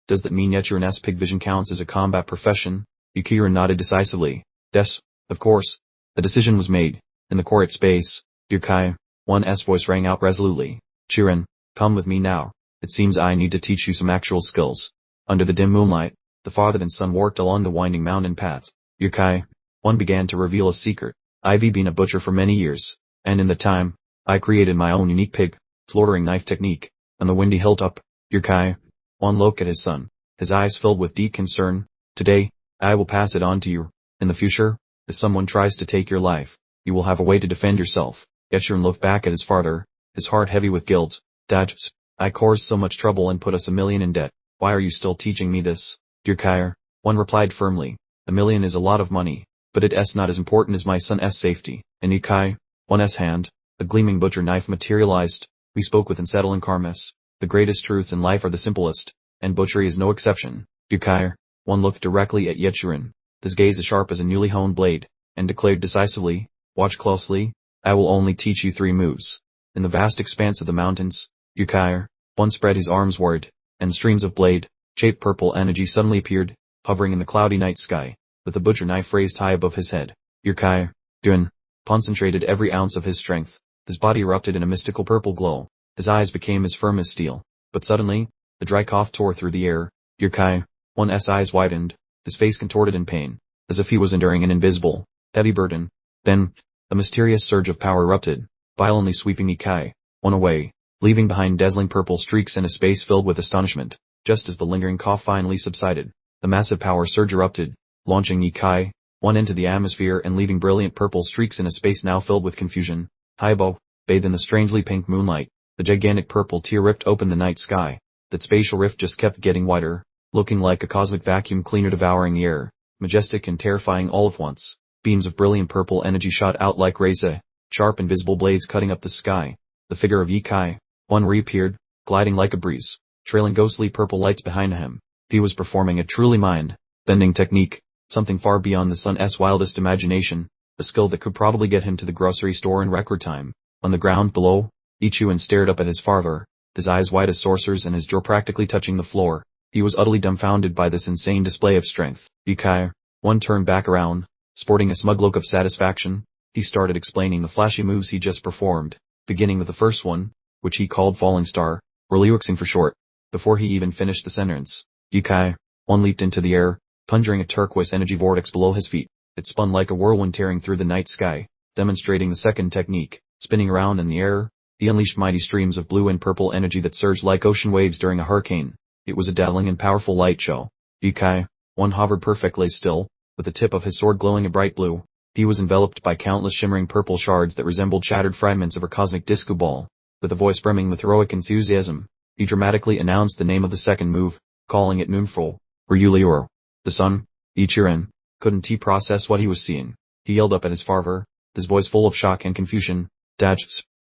does that mean Yeshun's pig vision counts as a combat profession?" Yikiyun nodded decisively. "Yes, of course." The decision was made. In the court space, Yukai, one's voice rang out resolutely. "Chirin, come with me now. It seems I need to teach you some actual skills." Under the dim moonlight, the father and son walked along the winding mountain path. Yukai, one began to reveal a secret. "I've been a butcher for many years, and in the time, I created my own unique pig slaughtering knife technique on the windy hilltop." Yukai, one looked at his son, his eyes filled with deep concern. "Today, I will pass it on to you. In the future, if someone tries to take your life, You will have a way to defend yourself. Yahello looked back at his father, his heart heavy with guilt. Dad, I caused so much trouble and put us 1,000,000 in debt. Why are you still teaching me this? Dear Kyer, one replied firmly. 1,000,000 is a lot of money, but it's not as important as my son's safety. And Kai, one's hand, a gleaming butcher knife materialized. We spoke with unsettling calmness. The greatest truths in life are the simplest, and butchery is no exception. Dear Kyer, one looked directly at Yahello, his gaze as sharp as a newly honed blade, and declared decisively, watch closely, I will only teach you 3 moves. In the vast expanse of the mountains, Kyer, one spread his arms wide, and streams of blade-shaped purple energy suddenly appeared, hovering in the cloudy night sky, with the butcher knife raised high above his head. Kyer, Dun, concentrated every ounce of his strength. His body erupted in a mystical purple glow. His eyes became as firm as steel. But suddenly, the dry cough tore through the air. Kyer, one's eyes widened, his face contorted in pain, as if he was enduring an invisible, heavy burden. Then, a mysterious surge of power erupted, violently sweeping Kai, one away, leaving behind dazzling purple streaks and a space filled with astonishment. Just as the lingering cough finally subsided, the massive power surge erupted, launching Kai, one into the atmosphere and leaving brilliant purple streaks in a space now filled with confusion. High above, bathed in the strangely pink moonlight, the gigantic purple tear ripped open the night sky. That spatial rift just kept getting wider, looking like a cosmic vacuum cleaner devouring the air, majestic and terrifying all at once. Beams of brilliant purple energy shot out like razor, sharp invisible blades cutting up the sky. The figure of Kai, one reappeared, gliding like a breeze, trailing ghostly purple lights behind him. He was performing a truly mind-bending technique, something far beyond the sun's wildest imagination, a skill that could probably get him to the grocery store in record time. On the ground below, Yahello stared up at his father, his eyes wide as saucers and his jaw practically touching the floor. He was utterly dumbfounded by this insane display of strength. Kai, one turned back around, sporting a smug look of satisfaction. He started explaining the flashy moves he just performed, beginning with the first one, which he called Falling Star, or Liuxing for short. Before he even finished the sentence, Kai, one leaped into the air, conjuring a turquoise energy vortex below his feet. It spun like a whirlwind tearing through the night sky, demonstrating the second technique. Spinning around in the air, he unleashed mighty streams of blue and purple energy that surged like ocean waves during a hurricane. It was a dazzling and powerful light show. Kai, one hovered perfectly still, with the tip of his sword glowing a bright blue. He was enveloped by countless shimmering purple shards that resembled shattered fragments of a cosmic disco ball. With a voice brimming with heroic enthusiasm, he dramatically announced the name of the second move, calling it Moonfall, or Yulior. The sun, Ichiran, couldn't he process what he was seeing. He yelled up at his father, his voice full of shock and confusion. Dad,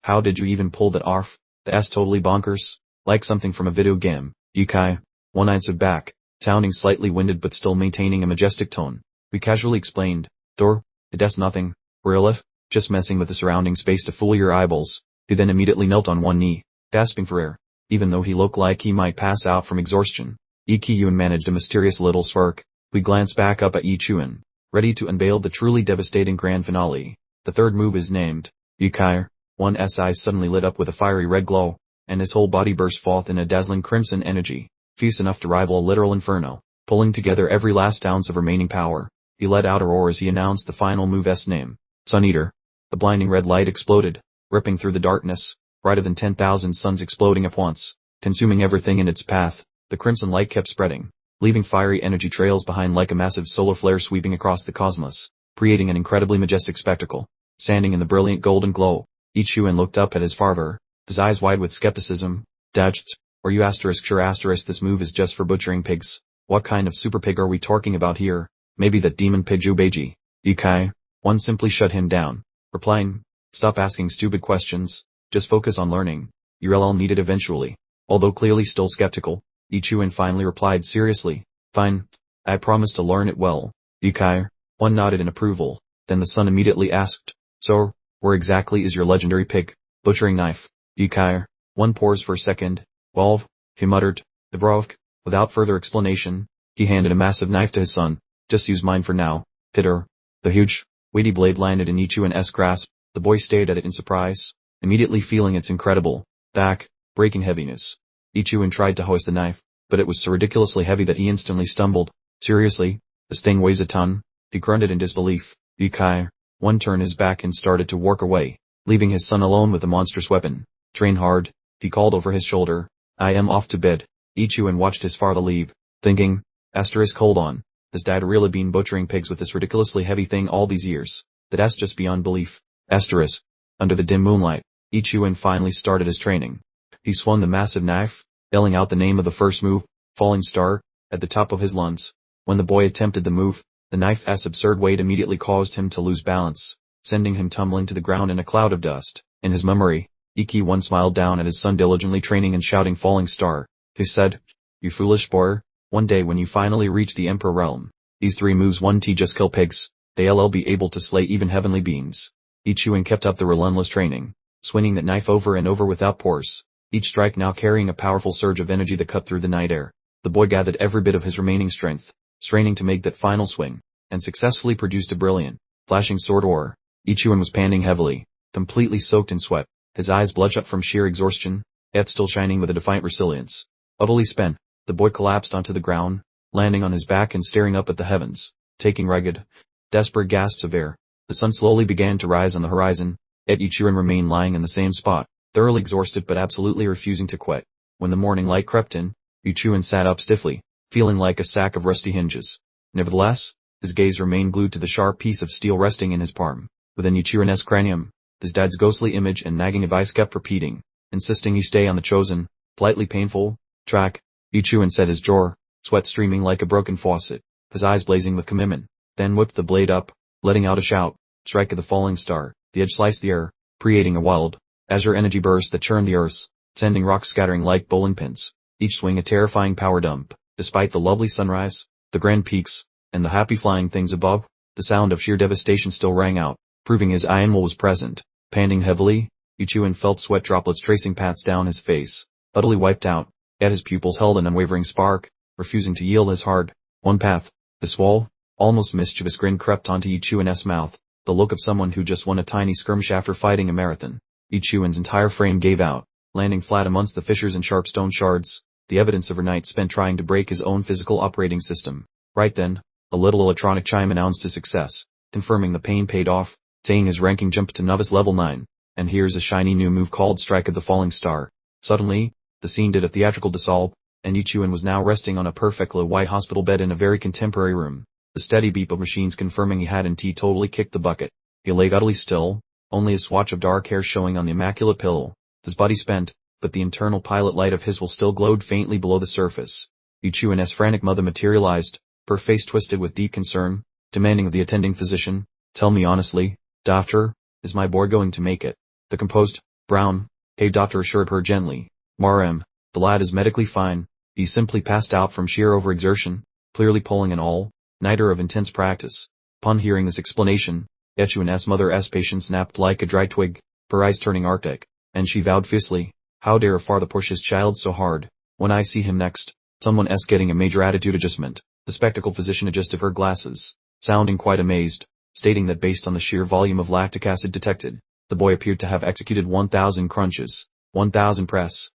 how did you even pull that off? That's totally bonkers. Like something from a video game. Kai, one answered back, sounding slightly winded but still maintaining a majestic tone. We casually explained, Thor, it's nothing, Rilif, just messing with the surrounding space to fool your eyeballs. He then immediately knelt on one knee, gasping for air, even though he looked like he might pass out from exhaustion. Yahello managed a mysterious little smirk. We glanced back up at Yahello, ready to unveil the truly devastating grand finale. The third move is named, Kai. One's eyes suddenly lit up with a fiery red glow, and his whole body burst forth in a dazzling crimson energy, fierce enough to rival a literal inferno. Pulling together every last ounce of remaining power, he let out a roar as he announced the final move's name, Sun Eater. The blinding red light exploded, ripping through the darkness, brighter than 10,000 suns exploding at once, consuming everything in its path. The crimson light kept spreading, leaving fiery energy trails behind like a massive solar flare sweeping across the cosmos, creating an incredibly majestic spectacle. Standing in the brilliant golden glow, Yahello looked up at his father, his eyes wide with skepticism. Dad, are you sure this move is just for butchering pigs? What kind of super pig are we talking about here? Maybe that demon pig Jubeji. Kai, one simply shut him down, replying, stop asking stupid questions, just focus on learning. You'll all need it eventually. Although clearly still skeptical, Yahello finally replied seriously, fine, I promise to learn it well. Kai, one nodded in approval. Then the son immediately asked, so, where exactly is your legendary pig butchering knife? Kai, one paused for a second. Well, he muttered, Ivrovk. Without further explanation, he handed a massive knife to his son. Just use mine for now. Titter. The huge, weighty blade landed in Yahello's grasp. The boy stared at it in surprise, immediately feeling its incredible, back-breaking heaviness. Yahello tried to hoist the knife, but it was so ridiculously heavy that he instantly stumbled. Seriously? This thing weighs a ton? He grunted in disbelief. Kai, one turned his back and started to walk away, leaving his son alone with the monstrous weapon. Train hard, he called over his shoulder. I am off to bed. Yahello watched his father leave, thinking, hold on. Has dad really been butchering pigs with this ridiculously heavy thing all these years? That's just beyond belief. Asterisk. Under the dim moonlight, Ichiwan finally started his training. He swung the massive knife, yelling out the name of the first move, Falling Star, at the top of his lungs. When the boy attempted the move, the knife's absurd weight immediately caused him to lose balance, sending him tumbling to the ground in a cloud of dust. In his memory, Ichiwan smiled down at his son diligently training and shouting Falling Star. He said, "You foolish boy, one day when you finally reach the Emperor realm, these 3 moves won't just kill pigs, they'll be able to slay even heavenly beings." Ichiwan kept up the relentless training, swinging that knife over and over without pause, each strike now carrying a powerful surge of energy that cut through the night air. The boy gathered every bit of his remaining strength, straining to make that final swing, and successfully produced a brilliant, flashing sword or. Ichiwan was panting heavily, completely soaked in sweat, his eyes bloodshot from sheer exhaustion, yet still shining with a defiant resilience. Utterly spent, the boy collapsed onto the ground, landing on his back and staring up at the heavens, taking ragged, desperate gasps of air. The sun slowly began to rise on the horizon, yet Ichiwan remained lying in the same spot, thoroughly exhausted but absolutely refusing to quit. When the morning light crept in, Ichiwan sat up stiffly, feeling like a sack of rusty hinges. Nevertheless, his gaze remained glued to the sharp piece of steel resting in his palm. Within Ichiwan's cranium, his dad's ghostly image and nagging advice kept repeating, insisting he stay on the chosen, slightly painful, track. Ichiwan set his jaw, sweat streaming like a broken faucet, his eyes blazing with commitment, then whipped the blade up, letting out a shout, strike of the falling star. The edge sliced the air, creating a wild, azure energy burst that churned the earth, sending rocks scattering like bowling pins, each swing a terrifying power dump. Despite the lovely sunrise, the grand peaks, and the happy flying things above, the sound of sheer devastation still rang out, proving his animal was present. Panting heavily, Ichiwan felt sweat droplets tracing paths down his face, utterly wiped out, yet his pupils held an unwavering spark, refusing to yield his hard-won path. The swole, almost mischievous grin crept onto Ichiwan's mouth, the look of someone who just won a tiny skirmish after fighting a marathon. Ichiwan's entire frame gave out, landing flat amongst the fissures and sharp stone shards, the evidence of her night spent trying to break his own physical operating system. Right then, a little electronic chime announced his success, confirming the pain paid off, saying his ranking jumped to novice level 9, and here's a shiny new move called Strike of the Falling Star. Suddenly, the scene did a theatrical dissolve, and Ichiwan was now resting on a perfectly white hospital bed in a very contemporary room, the steady beep of machines confirming he hadn't totally kicked the bucket. He lay utterly still, only a swatch of dark hair showing on the immaculate pillow, his body spent, but the internal pilot light of his will still glowed faintly below the surface. Ichiwan's frantic mother materialized, her face twisted with deep concern, demanding of the attending physician, "Tell me honestly, doctor, is my boy going to make it?" The composed, brown, "Hey doctor," assured her gently, "Marm, the lad is medically fine, he simply passed out from sheer overexertion, clearly pulling an all-nighter of intense practice." Upon hearing this explanation, Ichiwan's mother's patience snapped like a dry twig, her eyes turning arctic, and she vowed fiercely, "How dare a father push his child so hard? When I see him next, someone's getting a major attitude adjustment." The spectacle physician adjusted her glasses, sounding quite amazed, stating that based on the sheer volume of lactic acid detected, the boy appeared to have executed 1,000 crunches, 1,000 press,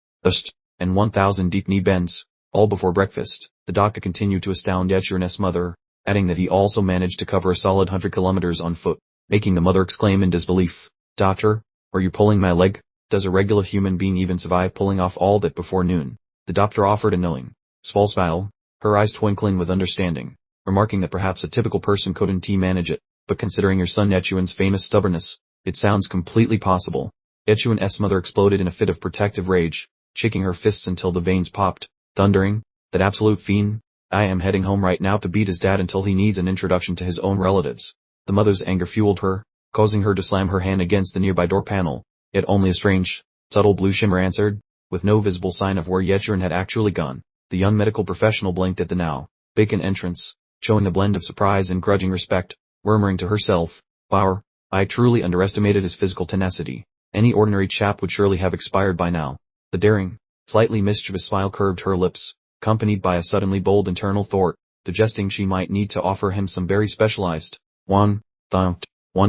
and 1,000 deep knee bends, all before breakfast. The doctor continued to astound Ichiwan's mother, adding that he also managed to cover a solid 100 kilometers on foot, making the mother exclaim in disbelief, "Doctor, are you pulling my leg? Does a regular human being even survive pulling off all that before noon?" The doctor offered a knowing, small smile, her eyes twinkling with understanding, remarking that perhaps a typical person couldn't manage it, but considering your son Ichiwan's famous stubbornness, it sounds completely possible. Ichiwan's mother exploded in a fit of protective rage, shaking her fists until the veins popped, thundering, "That absolute fiend, I am heading home right now to beat his dad until he needs an introduction to his own relatives." The mother's anger fueled her, causing her to slam her hand against the nearby door panel, yet only a strange, subtle blue shimmer answered, with no visible sign of where Ichiwan had actually gone. The young medical professional blinked at the now vacant entrance, showing a blend of surprise and grudging respect, murmuring to herself, "Wow, I truly underestimated his physical tenacity. Any ordinary chap would surely have expired by now." The daring, slightly mischievous smile curved her lips, accompanied by a suddenly bold internal thought, suggesting she might need to offer him some very specialized one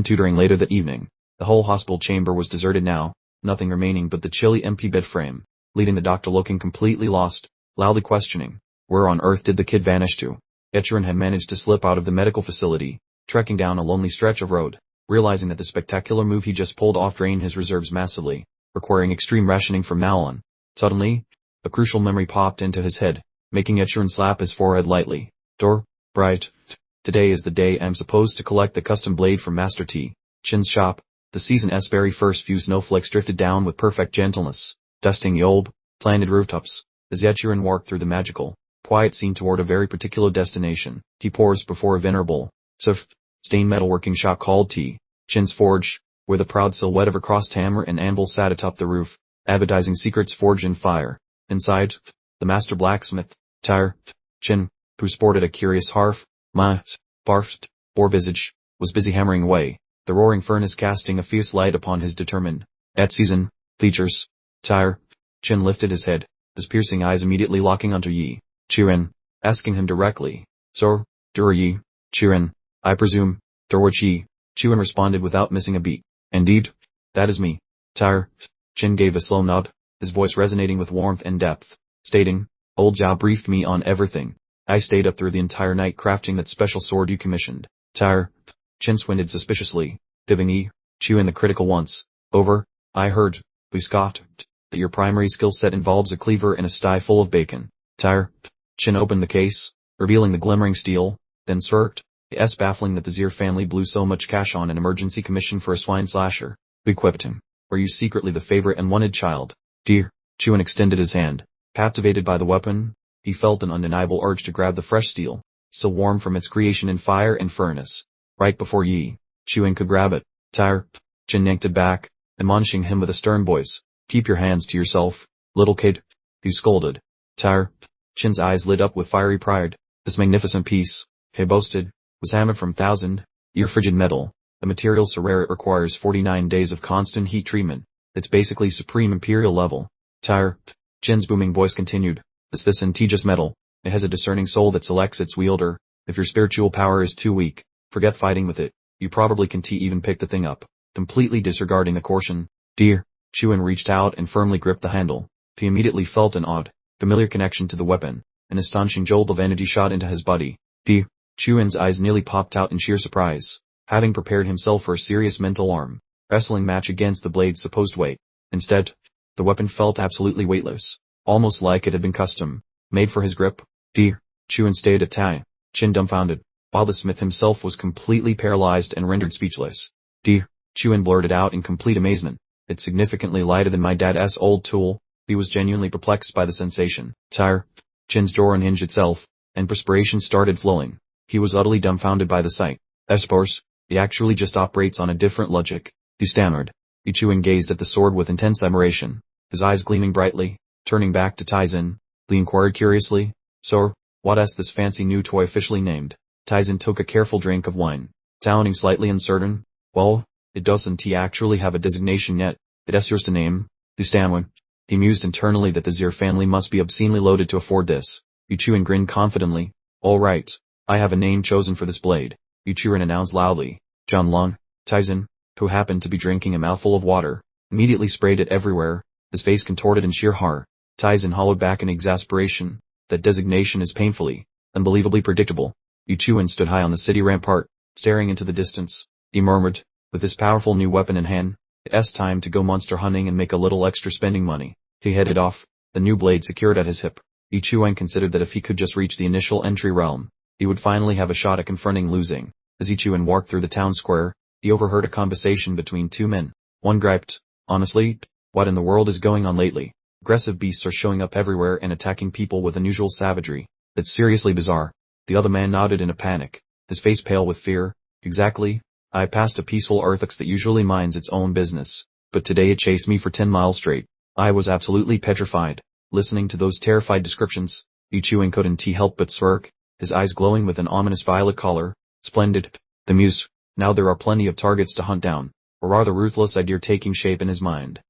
tutoring later that evening. The whole hospital chamber was deserted now, nothing remaining but the chilly empty bed frame, leaving the doctor looking completely lost, loudly questioning, where on earth did the kid vanish to? Ichiwan had managed to slip out of the medical facility, trekking down a lonely stretch of road, realizing that the spectacular move he just pulled off drained his reserves massively, requiring extreme rationing from now on. Suddenly, a crucial memory popped into his head, making Ichiwan slap his forehead lightly. Bright. Today is the day I'm supposed to collect the custom blade from Master T. Chin's shop. The season's very first few snowflakes drifted down with perfect gentleness, dusting the old, planted rooftops, as Yachirin walked through the magical, quiet scene toward a very particular destination. He paused before a venerable, stained metalworking shop called T. Chin's Forge, where the proud silhouette of a crossed hammer and anvil sat atop the roof, advertising secrets forged in fire. Inside, the master blacksmith, Tyre Chin, who sported a curious barfed, boar visage, was busy hammering away, the roaring furnace casting a fierce light upon his determined, season features. Tyre Chin lifted his head, his piercing eyes immediately locking onto Yi Chuan, asking him directly, "So, Dur Yi Chuan, I presume, Durwich Yi?" Chuan responded without missing a beat. "Indeed, that is me." Tyre Chin gave a slow nod, his voice resonating with warmth and depth, stating, "Old Jia briefed me on everything. I stayed up through the entire night crafting that special sword you commissioned." Tyre Chin squinted suspiciously, giving Yi Chuan the critical once. "Over, I heard, we scoffed, that your primary skill set involves a cleaver and a sty full of bacon." Tyre Chin opened the case, revealing the glimmering steel, then smirked. It's baffling that the Zier family blew so much cash on an emergency commission for a swine slasher. We quipped him. "Were you secretly the favorite and wanted child?" Dear Chuan extended his hand. Captivated by the weapon, he felt an undeniable urge to grab the fresh steel, so warm from its creation in fire and furnace. Right before Yi Chuan could grab it, Tyre Chin yanked it back, admonishing him with a stern voice. "Keep your hands to yourself, little kid," he scolded. Tyre Chin's eyes lit up with fiery pride. This magnificent piece, he boasted, was hammered from 1,000-year frigid metal, a material so rare it requires 49 days of constant heat treatment. It's basically supreme imperial level. Tyre Chin's booming voice continued, this integous metal, it has a discerning soul that selects its wielder. If your spiritual power is too weak, forget fighting with it. You probably can't even pick the thing up." Completely disregarding the caution, Dear Chuan reached out and firmly gripped the handle. He immediately felt an odd, familiar connection to the weapon. An astonishing jolt of energy shot into his body. Dear Chuan's eyes nearly popped out in sheer surprise, having prepared himself for a serious mental arm wrestling match against the blade's supposed weight. Instead, the weapon felt absolutely weightless, almost like it had been custom made for his grip. Dear Chuan stayed at Tyre Chin dumbfounded, while the smith himself was completely paralyzed and rendered speechless. Dear Chuan blurted out in complete amazement, "It's significantly lighter than my dad's old tool." He was genuinely perplexed by the sensation. Tyre Chin's jaw unhinged itself, and perspiration started flowing. He was utterly dumbfounded by the sight. "I suppose, he actually just operates on a different logic," he stammered. Yi Chuan gazed at the sword with intense admiration, his eyes gleaming brightly. Turning back to Taizin, he inquired curiously, "So, what's this fancy new toy officially named?" Taizin took a careful drink of wine, sounding slightly uncertain. "Well, it doesn't actually have a designation yet. It's yours to name," he stammered. He mused internally that the Zier family must be obscenely loaded to afford this. Yi Chuan grinned confidently. "All right, I have a name chosen for this blade," Yi Chuan announced loudly. John Long. Taizin, who happened to be drinking a mouthful of water, immediately sprayed it everywhere, his face contorted in sheer horror. Taizin hollowed back in exasperation. "That designation is painfully, unbelievably predictable." Yi Chuan stood high on the city rampart, staring into the distance. He murmured, with his powerful new weapon in hand, "It's time to go monster hunting and make a little extra spending money." He headed off, the new blade secured at his hip. Yi Chuan considered that if he could just reach the initial entry realm, he would finally have a shot at confronting losing. As Yi Chuan walked through the town square, he overheard a conversation between two men. One griped, "Honestly, what in the world is going on lately? Aggressive beasts are showing up everywhere and attacking people with unusual savagery. It's seriously bizarre." The other man nodded in a panic, his face pale with fear. "Exactly. I passed a peaceful earthix that usually minds its own business, but today it chased me for 10 miles straight. I was absolutely petrified." Listening to those terrified descriptions, Yi Chuan couldn't help but smirk, his eyes glowing with an ominous violet color. "Splendid," the mused. "Now there are plenty of targets to hunt down." Or rather ruthless idea taking shape in his mind.